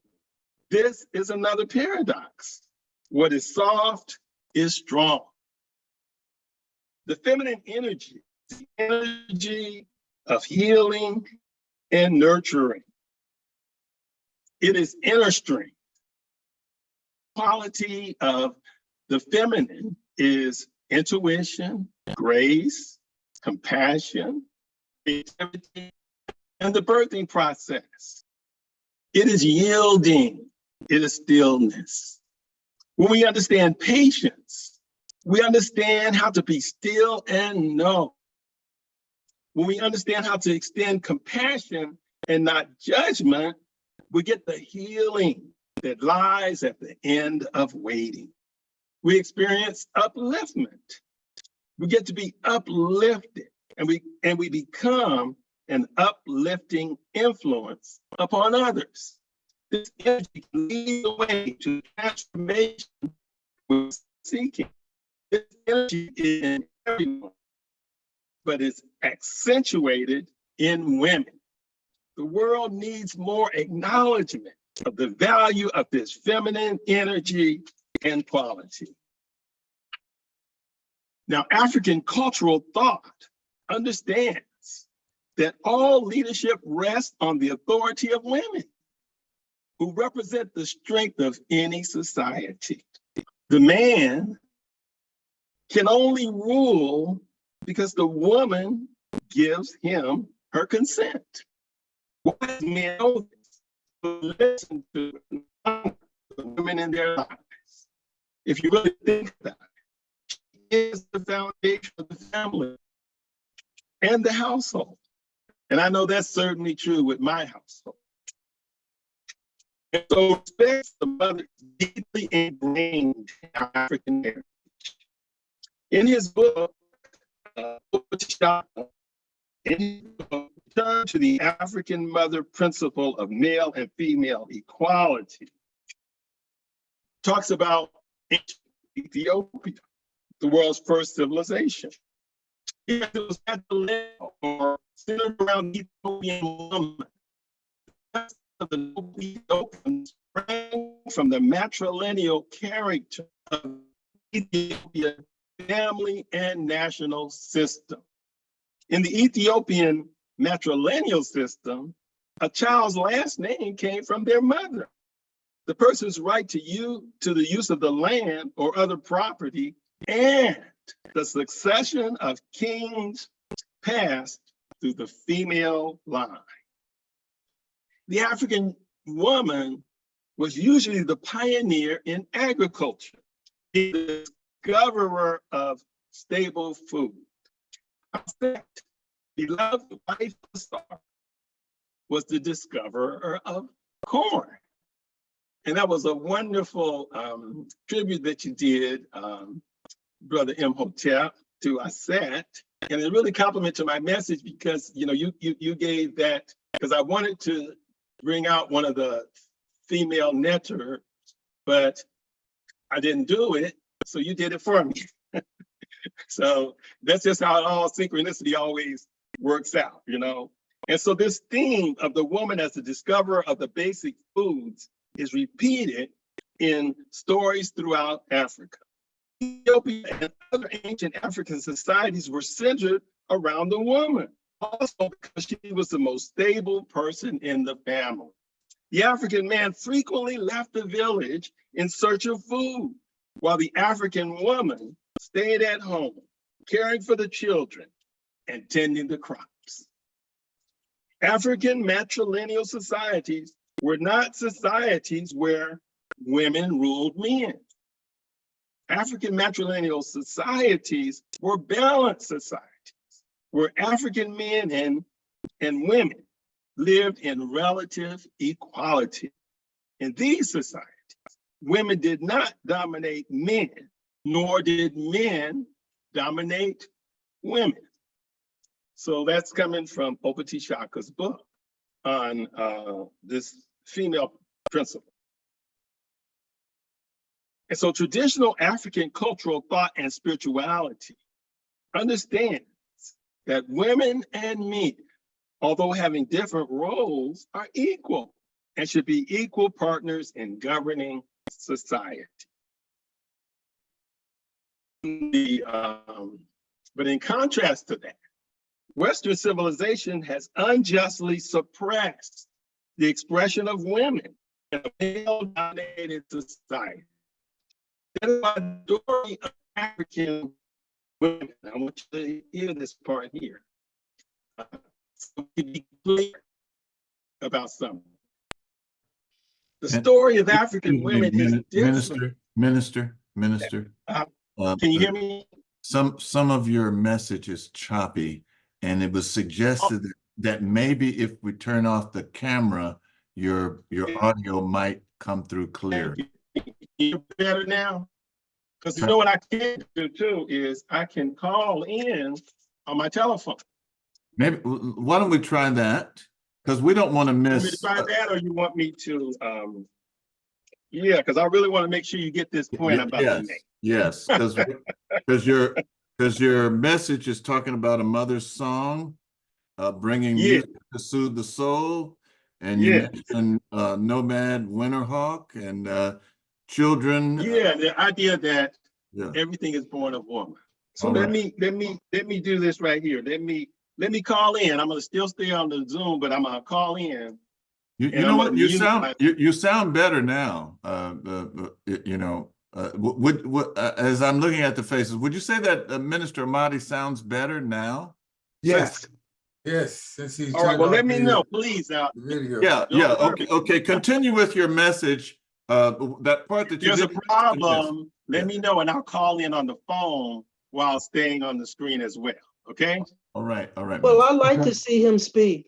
This is another paradox. What is soft is strong. The feminine energy is the energy of healing and nurturing. It is inner strength. Quality of the feminine is intuition, grace, compassion, creativity, and the birthing process. It is yielding. It is stillness. When we understand patience, we understand how to be still and know. When we understand how to extend compassion and not judgment, we get the healing that lies at the end of waiting. We experience upliftment. We get to be uplifted, and we become an uplifting influence upon others. This energy can lead the way to transformation we're seeking. This energy is in everyone, but it's accentuated in women. The world needs more acknowledgement of the value of this feminine energy and quality. Now, African cultural thought understands that all leadership rests on the authority of women who represent the strength of any society. The man can only rule because the woman gives him her consent. Wise men know this, so listen to the women in their lives. If you really think about it, she is the foundation of the family and the household. And I know that's certainly true with my household. And so respect the mother is deeply ingrained in our African heritage. In his book, Return to the African Mother Principle of Male and Female Equality, talks about ancient Ethiopia, the world's first civilization. It was matrilineal, or centered around the Ethiopian woman. The noble Ethiopians sprang from the matrilineal character of Ethiopia's family and national system. In the Ethiopian matrilineal system, a child's last name came from their mother. The person's right to the use of the land or other property, and the succession of kings passed through the female line. The African woman was usually the pioneer in agriculture, the discoverer of stable food. In fact, beloved wife of the star was the discoverer of corn. And that was a wonderful tribute that you did, Brother Imhotep, to Aset. And it really complimented my message because you gave that, because I wanted to bring out one of the female netters, but I didn't do it, so you did it for me. So that's just how all synchronicity always works out, And so this theme of the woman as the discoverer of the basic foods is repeated in stories throughout Africa. Ethiopia and other ancient African societies were centered around the woman, also because she was the most stable person in the family. The African man frequently left the village in search of food, while the African woman stayed at home, caring for the children and tending the crops. African matrilineal societies were not societies where women ruled men. African matrilineal societies were balanced societies where African men and women lived in relative equality. In these societies, women did not dominate men, nor did men dominate women. So that's coming from Opati Shaka's book on this female principle. And so traditional African cultural thought and spirituality understands that women and men, although having different roles, are equal and should be equal partners in governing society. But in contrast to that, Western civilization has unjustly suppressed the expression of women in a male-dominated society. That is why the story of African women, I want you to hear this part here, so we can be clear about something. The story of African women is different. Minister. Can you hear me? Some of your message is choppy, and it was suggested that maybe if we turn off the camera, your audio might come through clear. You better now? Because you know what I can do too is I can call in on my telephone. Maybe, why don't we try that? Because we don't want to miss. You want me to try that, or you want me to? Yeah, because I really want to make sure you get this point about the name. Yes, because your message is talking about a mother's song, bringing music to soothe the soul, and you mentioned nomad winterhawk and children. Yeah, the idea that everything is born of woman. So All let right. me do this right here. Let me call in. I'm gonna still stay on the Zoom, but I'm gonna call in. You And know I'm what? gonna You mute sound my. you sound better now. You know, as I'm looking at the faces, would you say that Minister Mahdi sounds better now? Yes. Yes, since he All right. turned Well, off let me know, please. Now, the video. Yeah, yeah. don't. Okay, okay. Continue with your message. That part that you There's a didn't. Yes. problem. Let Yeah. me know, and I'll call in on the phone while staying on the screen as well. Okay. All right. All right. Well, I Minister. like Okay. to see him speak.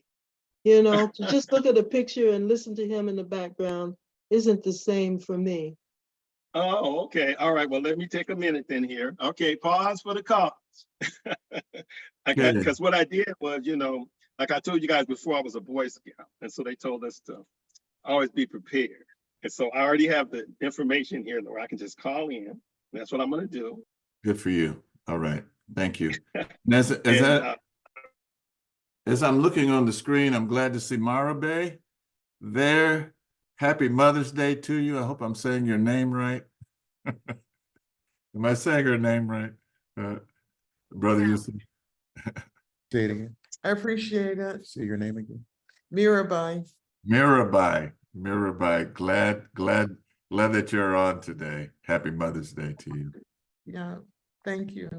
You know, to just look at the picture and listen to him in the background isn't the same for me. Oh, okay. All right. Well, let me take a minute then here. Okay. Pause for the cause. Good. Because what I did was, like I told you guys before, I was a Boy Scout. And so they told us to always be prepared. And so I already have the information here where I can just call in. That's what I'm going to do. Good for you. All right. Thank you. And as I'm looking on the screen, I'm glad to see Mara Bay there. Happy Mother's Day to you. I hope I'm saying your name right. Am I saying her name right? Brother Yusuf. Say it again. I appreciate it. Say your name again. Mirabai. Mirabai. Mirabai. Glad that you're on today. Happy Mother's Day to you. Yeah. Thank you.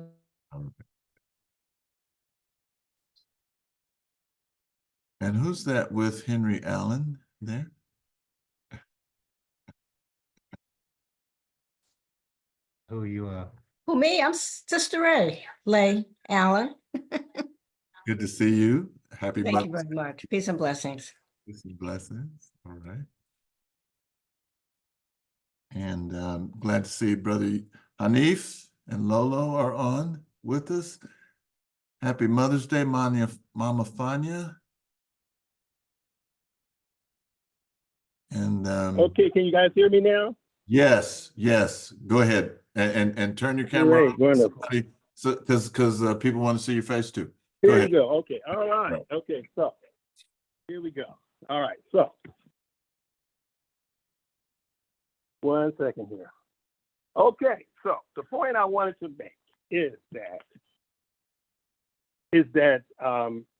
And who's that with Henry Allen there? Who you are? Who, me? I'm Sister Ray, Lay Allen. Good to see you. Happy Thank you Mother's very much. Peace and blessings. Peace and blessings. All right. And glad to see Brother Hanif and Lolo are on with us. Happy Mother's Day, Mama Fania. And Okay, can you guys hear me now? yes, go ahead and turn your camera Great, on. wonderful. So because people want to see your face too. Go Here ahead. we go. Okay, all right. Okay, so here we go. All right, so 1 second here. Okay, so the point I wanted to make is that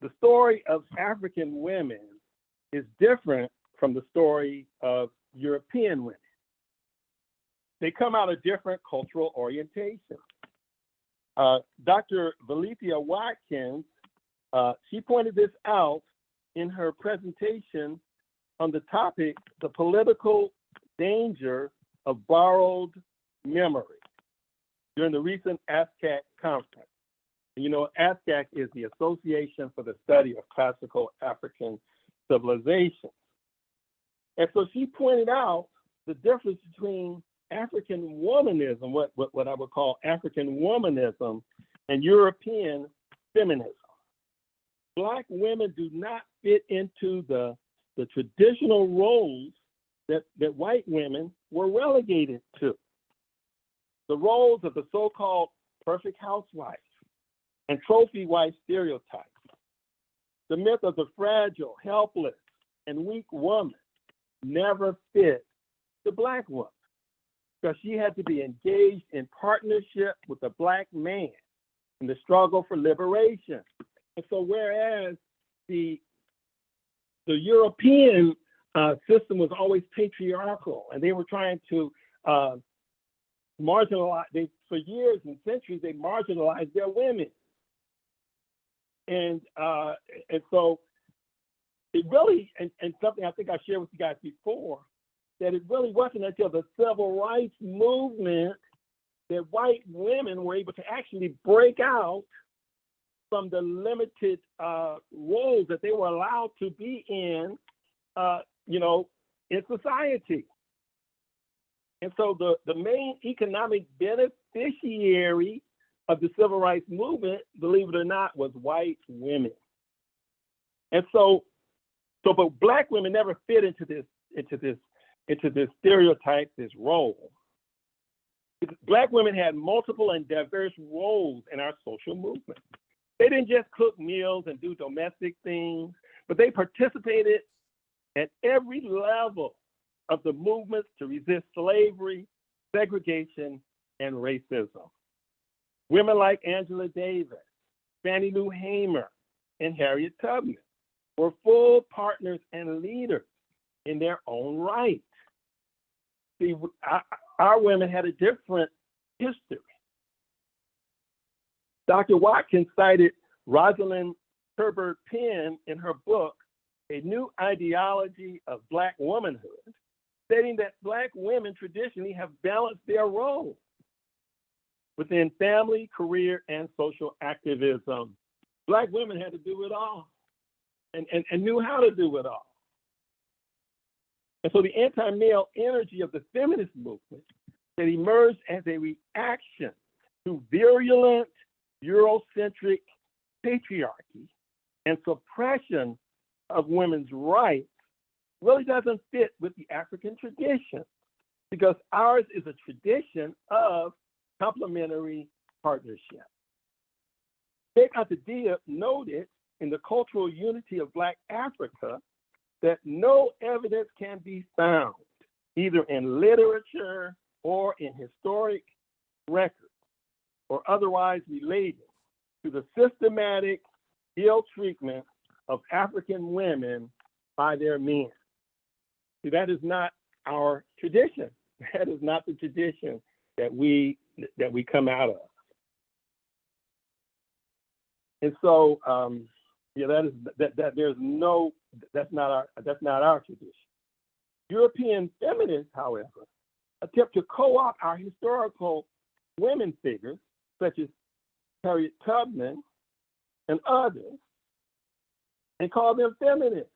the story of African women is different from the story of European women. They come out of different cultural orientations. Dr. Valethia Watkins, she pointed this out in her presentation on the topic, the political danger of borrowed memory, during the recent ASCAC conference. And you know, ASCAC is the Association for the Study of Classical African Civilizations. And so she pointed out the difference between African womanism, what I would call African womanism, and European feminism. Black women do not fit into the traditional roles that white women were relegated to. The roles of the so-called perfect housewife and trophy wife stereotypes. The myth of the fragile, helpless, and weak woman never fit the Black woman, because she had to be engaged in partnership with a Black man in the struggle for liberation. And so whereas the European system was always patriarchal, and they were trying to marginalize, for years and centuries, they marginalized their women. And so it really, and something I think I shared with you guys before, that it really wasn't until the civil rights movement that white women were able to actually break out from the limited roles that they were allowed to be in, in society. And so the main economic beneficiary of the civil rights movement, believe it or not, was white women. And but Black women never fit into this stereotype, this role. Black women had multiple and diverse roles in our social movement. They didn't just cook meals and do domestic things, but they participated at every level of the movements to resist slavery, segregation, and racism. Women like Angela Davis, Fannie Lou Hamer, and Harriet Tubman were full partners and leaders in their own right. See, our women had a different history. Dr. Watkins cited Rosalind Herbert Penn in her book, A New Ideology of Black Womanhood, stating that Black women traditionally have balanced their roles within family, career, and social activism. Black women had to do it all and knew how to do it all. And so the anti-male energy of the feminist movement that emerged as a reaction to virulent Eurocentric patriarchy and suppression of women's rights really doesn't fit with the African tradition, because ours is a tradition of complementary partnership. Sheikh Anta Diop noted in The Cultural Unity of Black Africa that no evidence can be found, either in literature or in historic records, or otherwise related to the systematic ill treatment of African women by their men. See, that is not our tradition. That is not the tradition that we come out of. And so, that's not our tradition. European feminists, however, attempt to co-opt our historical women figures, such as Harriet Tubman and others, and call them feminists.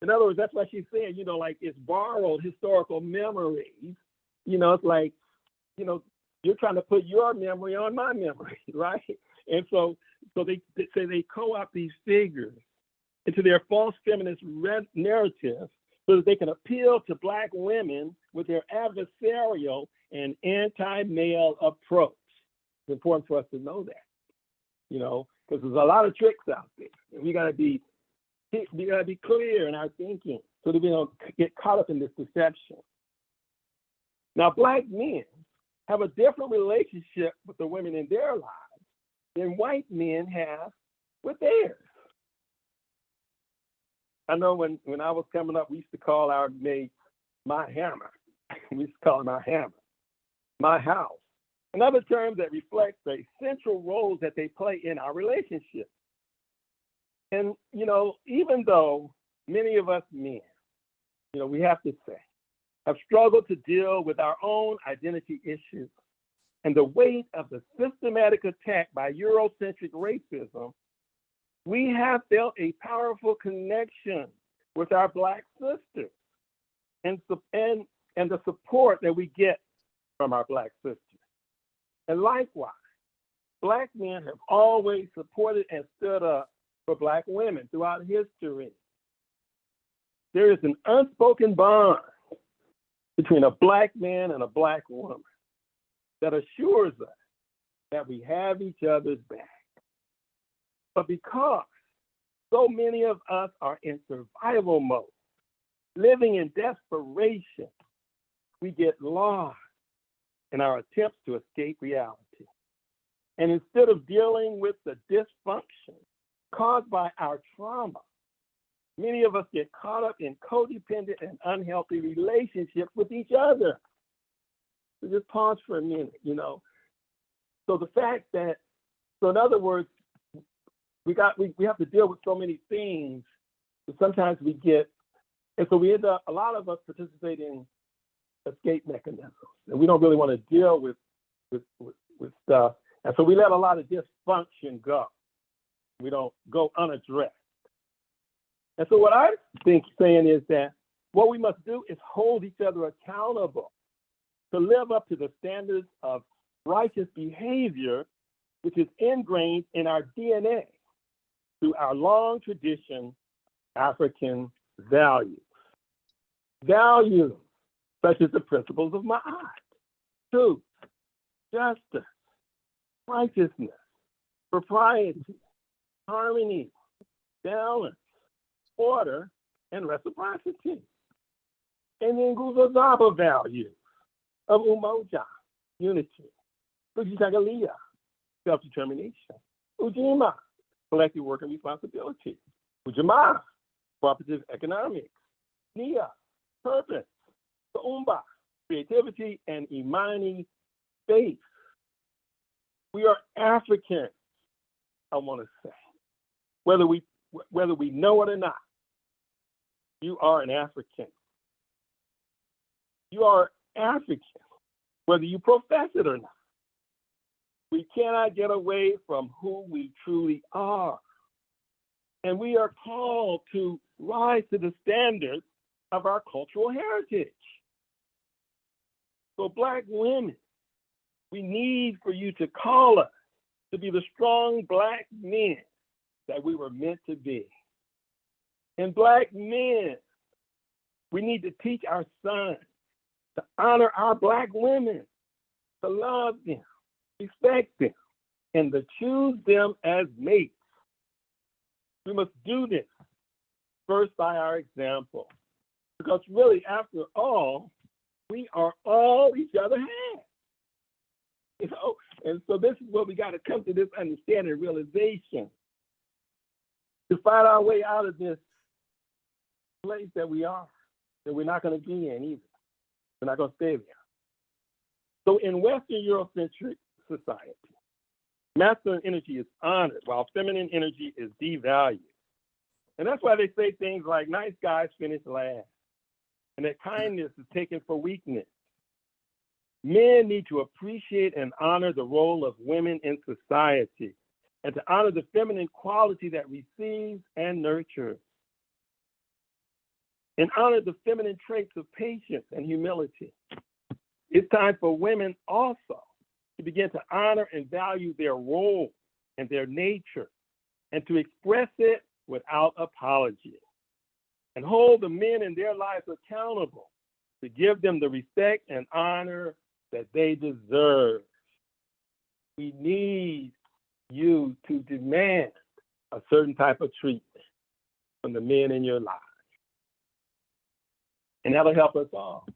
In other words, that's why she's saying, like it's borrowed historical memories. It's like, you're trying to put your memory on my memory, right? And so they say they co-opt these figures into their false feminist narratives so that they can appeal to Black women with their adversarial and anti-male approach. It's important for us to know that, because there's a lot of tricks out there. And we gotta be clear in our thinking so that we don't get caught up in this deception. Now, Black men have a different relationship with the women in their lives than white men have with theirs. I know when I was coming up, we used to call our maid my hammer. We used to call her my hammer, my house, and other terms that reflect the central roles that they play in our relationship. And, even though many of us men, we have to say, have struggled to deal with our own identity issues and the weight of the systematic attack by Eurocentric racism, we have felt a powerful connection with our Black sisters and the support that we get from our Black sisters. And likewise, Black men have always supported and stood up for Black women throughout history. There is an unspoken bond between a Black man and a Black woman that assures us that we have each other's back. But because so many of us are in survival mode, living in desperation, we get lost in our attempts to escape reality. And instead of dealing with the dysfunction caused by our trauma, many of us get caught up in codependent and unhealthy relationships with each other. So just pause for a minute, So the fact that, in other words, we have to deal with so many things that sometimes we get, and so we end up, a lot of us participate in escape mechanisms, and we don't really want to deal with stuff. And so we let a lot of dysfunction go. We don't go unaddressed. And so what I'm saying is that what we must do is hold each other accountable to live up to the standards of righteous behavior, which is ingrained in our DNA through our long tradition, African values. Values such as the principles of Maat, truth, justice, righteousness, propriety, harmony, balance, order, and reciprocity. And the Nguzazaba values of umoja, unity, kujitagalia, self-determination. Ujima, collective work and responsibility. Ujamaa, cooperative economics. Nia, purpose. Kaumba, creativity, and Imani, faith. We are Africans, I want to say. Whether we know it or not, you are an African. You are African, whether you profess it or not. We cannot get away from who we truly are. And we are called to rise to the standards of our cultural heritage. So Black women, we need for you to call us to be the strong Black men that we were meant to be. And Black men, we need to teach our sons to honor our Black women, to love them, respect them, and to choose them as mates. We must do this first by our example, because really, after all, we are all each other's hands. You know, and so this is where we got to come to this understanding, realization, to find our way out of this place that we are, that we're not going to be in either. We're not going to stay there. So in Western Eurocentric society, masculine energy is honored while feminine energy is devalued. And that's why they say things like nice guys finish last, and that kindness is taken for weakness. Men need to appreciate and honor the role of women in society, and to honor the feminine quality that receives and nurtures, and honor the feminine traits of patience and humility. It's time for women also to begin to honor and value their role and their nature, and to express it without apology, and hold the men in their lives accountable to give them the respect and honor that they deserve. We need you to demand a certain type of treatment from the men in your lives. And that'll help us all.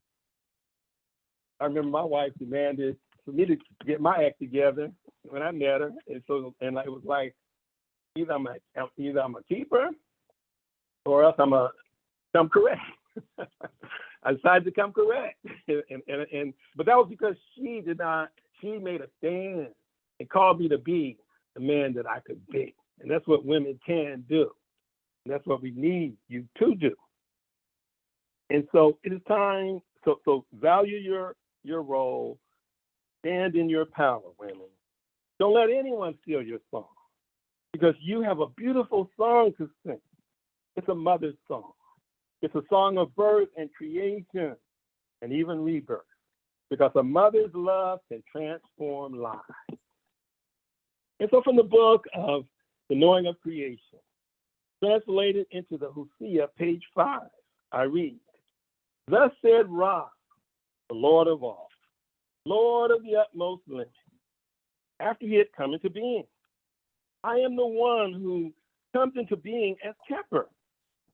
I remember my wife demanded for me to get my act together when I met her. And it was like, either I'm a keeper or else I'm a come correct. I decided to come correct. But that was because she made a stand and called me to be the man that I could be. And that's what women can do. And that's what we need you to do. And so it is time, so value your role, stand in your power, women. Don't let anyone steal your song, because you have a beautiful song to sing. It's a mother's song. It's a song of birth and creation and even rebirth, because a mother's love can transform lives. And so from the book of The Knowing of Creation, translated into the Hosea, page 5, I read, "Thus said Ra, the Lord of all, Lord of the utmost limit, after he had come into being. I am the one who comes into being as Keper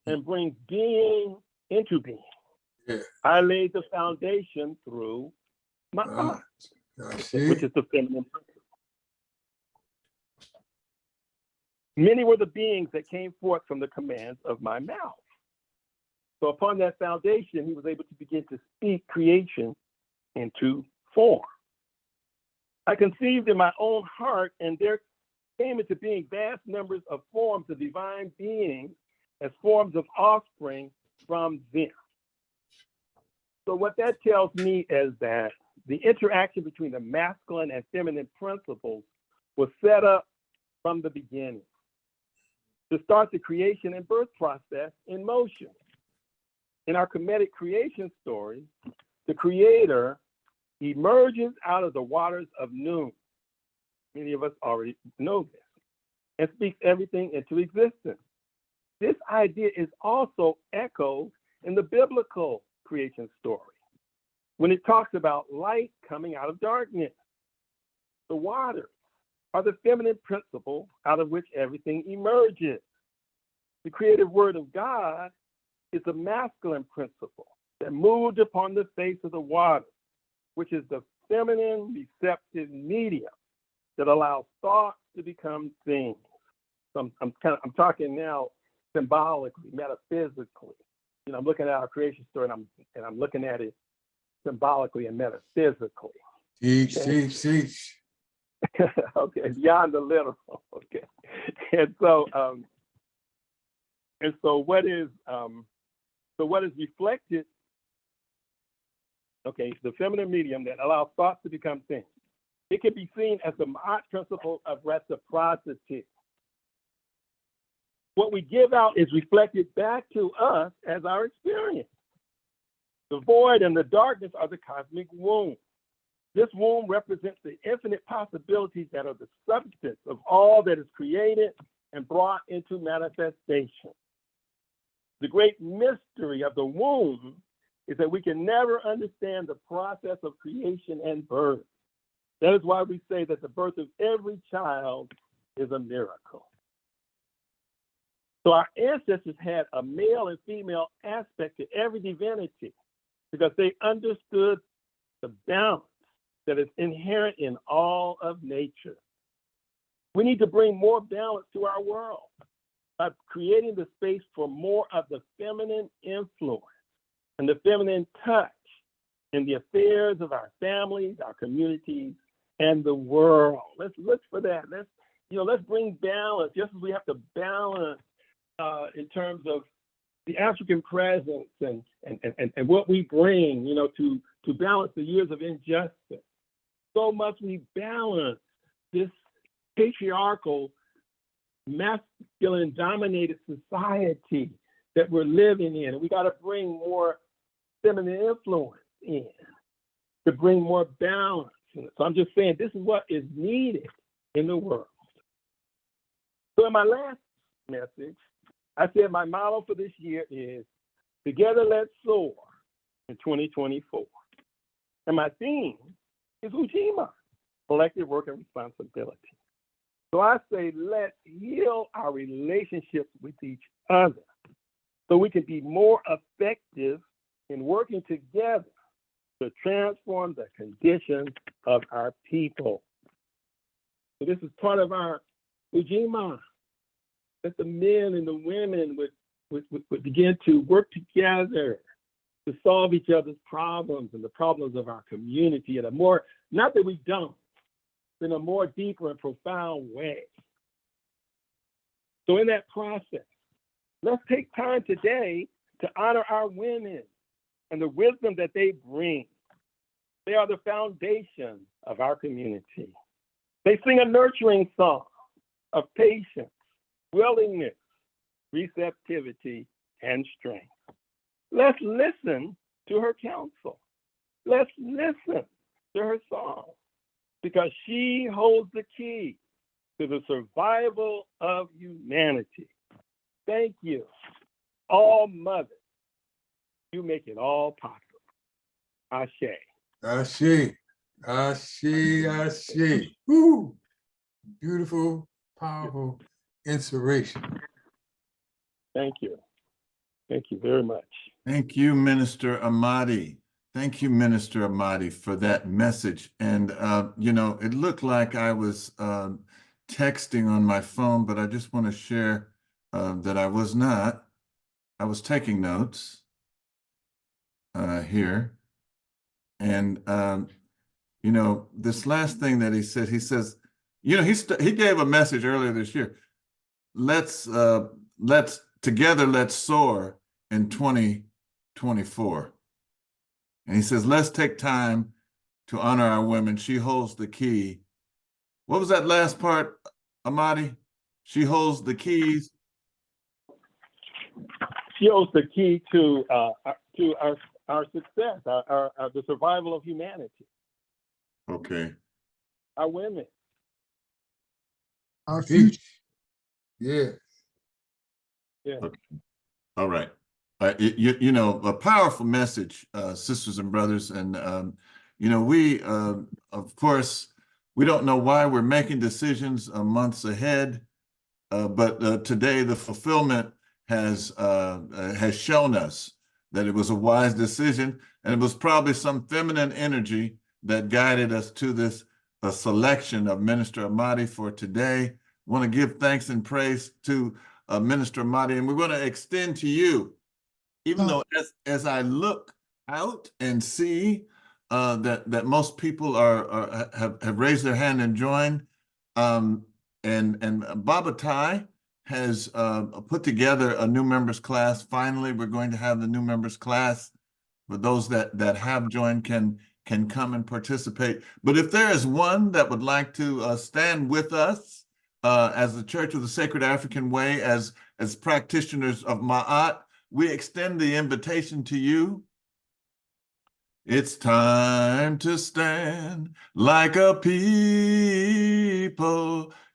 and brings being into being. Yeah. I laid the foundation through Maat, which is the feminine principle. Many were the beings that came forth from the commands of my mouth. So upon that foundation, he was able to begin to speak creation into form. I conceived in my own heart, and there came into being vast numbers of forms of divine beings as forms of offspring from them." So what that tells me is that the interaction between the masculine and feminine principles was set up from the beginning to start the creation and birth process in motion. In our Kemetic creation story, the creator emerges out of the waters of noon. Many of us already know this, and speaks everything into existence. This idea is also echoed in the biblical creation story, when it talks about light coming out of darkness. The waters are the feminine principle out of which everything emerges. The creative word of God is the masculine principle that moved upon the face of the water, which is the feminine receptive medium that allows thoughts to become things. So I'm talking now symbolically, metaphysically. You know, I'm looking at our creation story, and I'm looking at it symbolically and metaphysically. Teach. Okay, beyond the literal. Okay, and so what is reflected? Okay, the feminine medium that allows thoughts to become things. It can be seen as the Maat principle of reciprocity. What we give out is reflected back to us as our experience. The void and the darkness are the cosmic womb. This womb represents the infinite possibilities that are the substance of all that is created and brought into manifestation. The great mystery of the womb is that we can never understand the process of creation and birth. That is why we say that the birth of every child is a miracle. So our ancestors had a male and female aspect to every divinity because they understood the balance that is inherent in all of nature. We need to bring more balance to our world by creating the space for more of the feminine influence and the feminine touch in the affairs of our families, our communities, and the world. Let's look for that. Let's bring balance, just as we have to balance in terms of the African presence and what we bring, to balance the years of injustice. So must we balance this patriarchal, masculine-dominated society that we're living in. And we got to bring more feminine influence in to bring more balance. So I'm just saying this is what is needed in the world. So in my last message, I said my motto for this year is Together Let's Soar in 2024. And my theme is Ujima, collective work and responsibility. So I say, let's heal our relationships with each other so we can be more effective in working together to transform the conditions of our people. So this is part of our Ujima, that the men and the women would begin to work together to solve each other's problems and the problems of our community in a more, not that we don't, in a more deeper and profound way. So in that process, let's take time today to honor our women and the wisdom that they bring. They are the foundation of our community. They sing a nurturing song of patience, willingness, receptivity, and strength. Let's listen to her counsel. Let's listen to her song, because she holds the key to the survival of humanity. Thank you, all mothers. You make it all possible. Ashe. Ashe. Ashe. Ashe. Woo! Beautiful, powerful inspiration. Thank you. Thank you very much. Thank you, Minister Amadi. Thank you, Minister Amadi, for that message. And, it looked like I was texting on my phone, but I just want to share that I was not. I was taking notes here. And, this last thing that he says, he gave a message earlier this year. Let's soar in 2024. And he says, let's take time to honor our women. She holds the key. What was that last part, Amadi? She holds the keys. She holds the key to our success, the survival of humanity. Okay. Our women. Our future. Yeah. Yeah. Okay. All right. A powerful message, sisters and brothers. And, we, of course, we don't know why we're making decisions months ahead, but today the fulfillment has shown us that it was a wise decision, and it was probably some feminine energy that guided us to this a selection of Minister Amadi for today. I want to give thanks and praise to Minister Amadi, and we're going to extend to you, even though as I look out and see that most people have raised their hand and joined, and Baba Tai has put together a new members class. Finally, we're going to have the new members class. For those that have joined can come and participate. But if there is one that would like to stand with us as the Church of the Sacred African Way, as practitioners of Ma'at, we extend the invitation to you. It's time to stand like a people.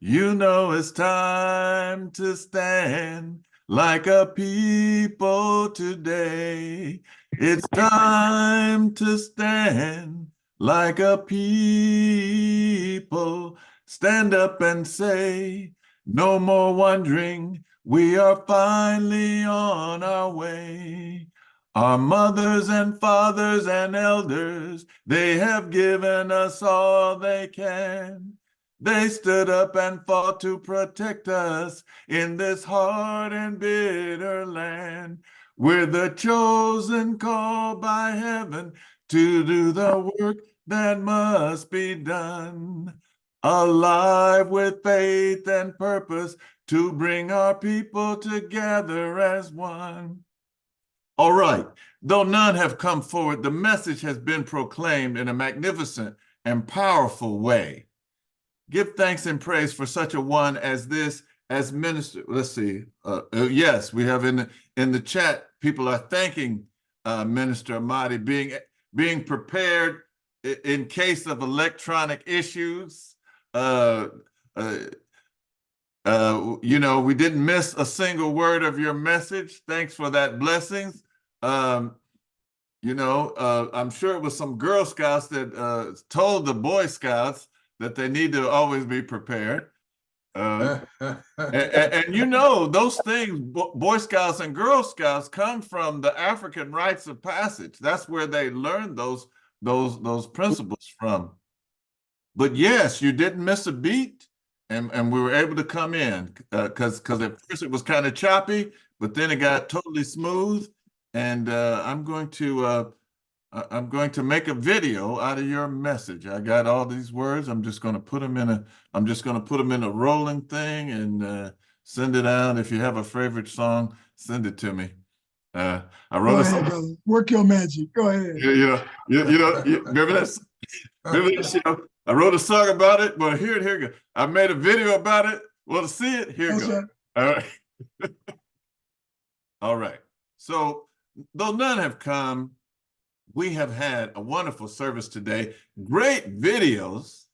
You know it's time to stand like a people today. It's time to stand like a people. Stand up and say, no more wondering, we are finally on our way. Our mothers and fathers and elders, they have given us all they can. They stood up and fought to protect us in this hard and bitter land. We're the chosen, called by heaven to do the work that must be done. Alive with faith and purpose to bring our people together as one. All right, though none have come forward, the message has been proclaimed in a magnificent and powerful way. Give thanks and praise for such a one as this, as minister. Let's see. Yes, we have in the chat, people are thanking Minister Amadi being prepared in case of electronic issues. You know, we didn't miss a single word of your message. Thanks for that blessings. You know, I'm sure it was some Girl Scouts that told the Boy Scouts that they need to always be prepared. And you know, those things, Boy Scouts and Girl Scouts, come from the African rites of passage. That's where they learned those principles from. But yes, you didn't miss a beat, and we were able to come in because at first it was kind of choppy, but then it got totally smooth. And I'm going to make a video out of your message. I got all these words. I'm just going to put them in a rolling thing and send it out. If you have a favorite song, send it to me. I wrote Go ahead, brother. Work your magic. Go ahead. You remember that? Remember that show? I wrote a song about it. Well, here you go. I made a video about it. Want to see it? Here you go. Right. All right. All right. So, though none have come, we have had a wonderful service today. Great videos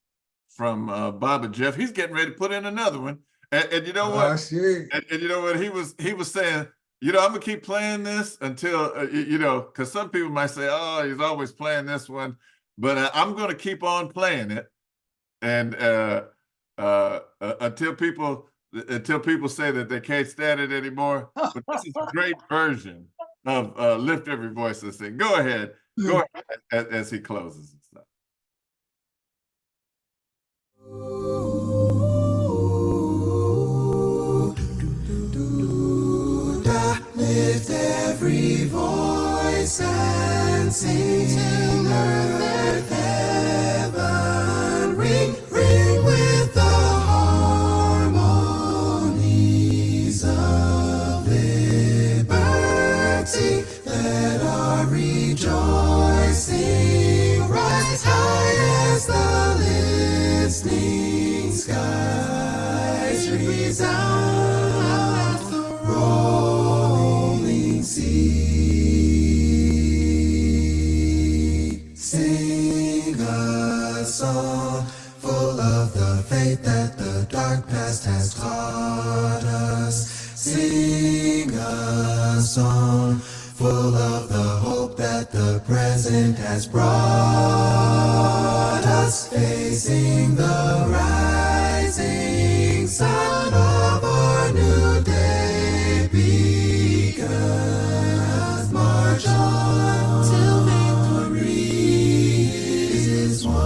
from Baba Jeff. He's getting ready to put in another one. And you know what? And you know what? He was saying, you know, I'm gonna keep playing this until you know, because some people might say, oh, he's always playing this one, but I'm gonna keep on playing it, and until people say that they can't stand it anymore. But this is a great version of Lift Every Voice and Sing. Go ahead as he closes and stuff. Lift every voice and sing till earth and heaven ring, ring with the harmonies of liberty. Let our rejoicing rise high as the listening skies resound the rolling sea. Sing a song full of the faith that the dark past has taught us. Sing a song full of the hope that the present has brought us. Facing the rising sun of our new day begun. March on till victory is won.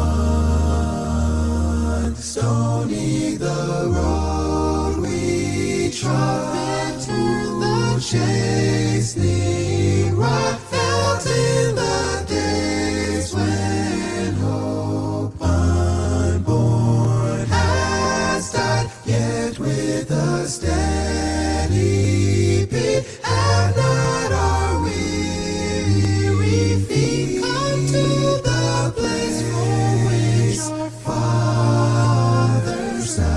chastening rod felt in the days when hope unborn has died, yet with a steady beat have not our weary feet come to the place for which our fathers died.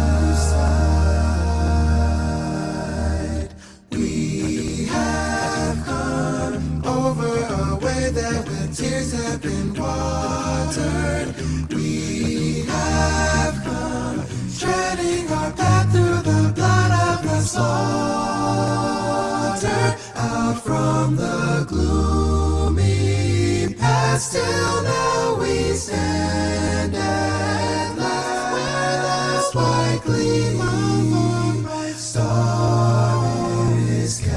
We have come over a way that with tears have been watered. We have come treading our path through the blood of the slaughter, out from the gloomy past till now we stand at last where the white gleam of a bright star is cast.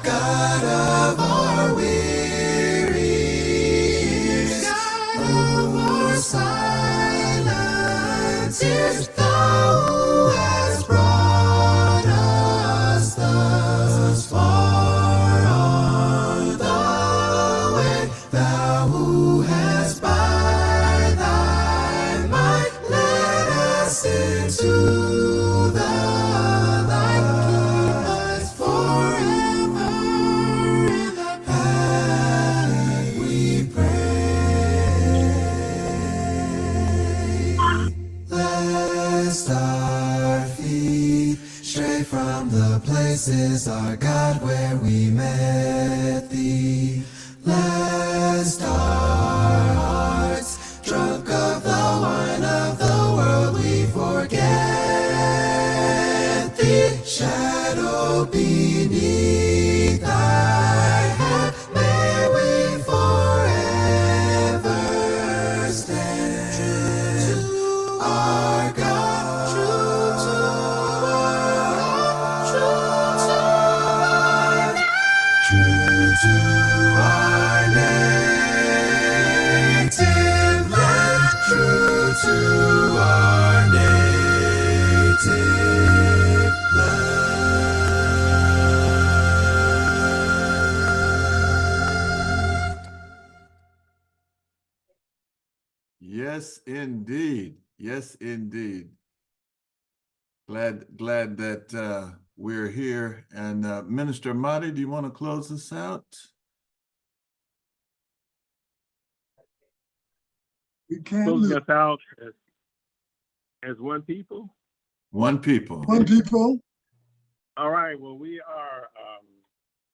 God of our weary years, God of our silent tears, thou who hast brought us thus far on the way, thou who hast by thy might led us into the light, keep us forever in the path we pray. Lest our feet stray from the places, our God, where we met thee. Lest our hearts, drunk of the wine of the world, we forget thee. Shadow beneath thy hand, may we forever stand. True to our God, true to our God, true to our native land, true to our native land. Yes, indeed. Yes, indeed. Glad that we're here. And Minister Madi, do you want to close us out? We can't Closing lose. us out as one people. One people. One people. All right. Well, we are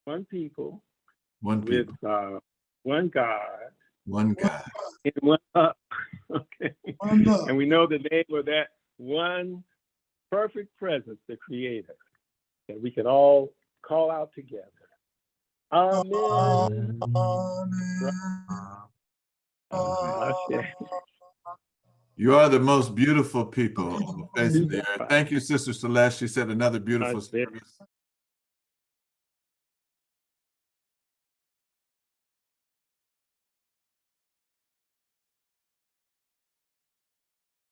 one people. One with people. one God. One God. And one up. Okay. One love. And we know the name of that one perfect presence, the Creator, that we can all call out together. Amen. Amen. You are the most beautiful people on the face of the earth. Thank you, Sister Celeste. She said another beautiful service.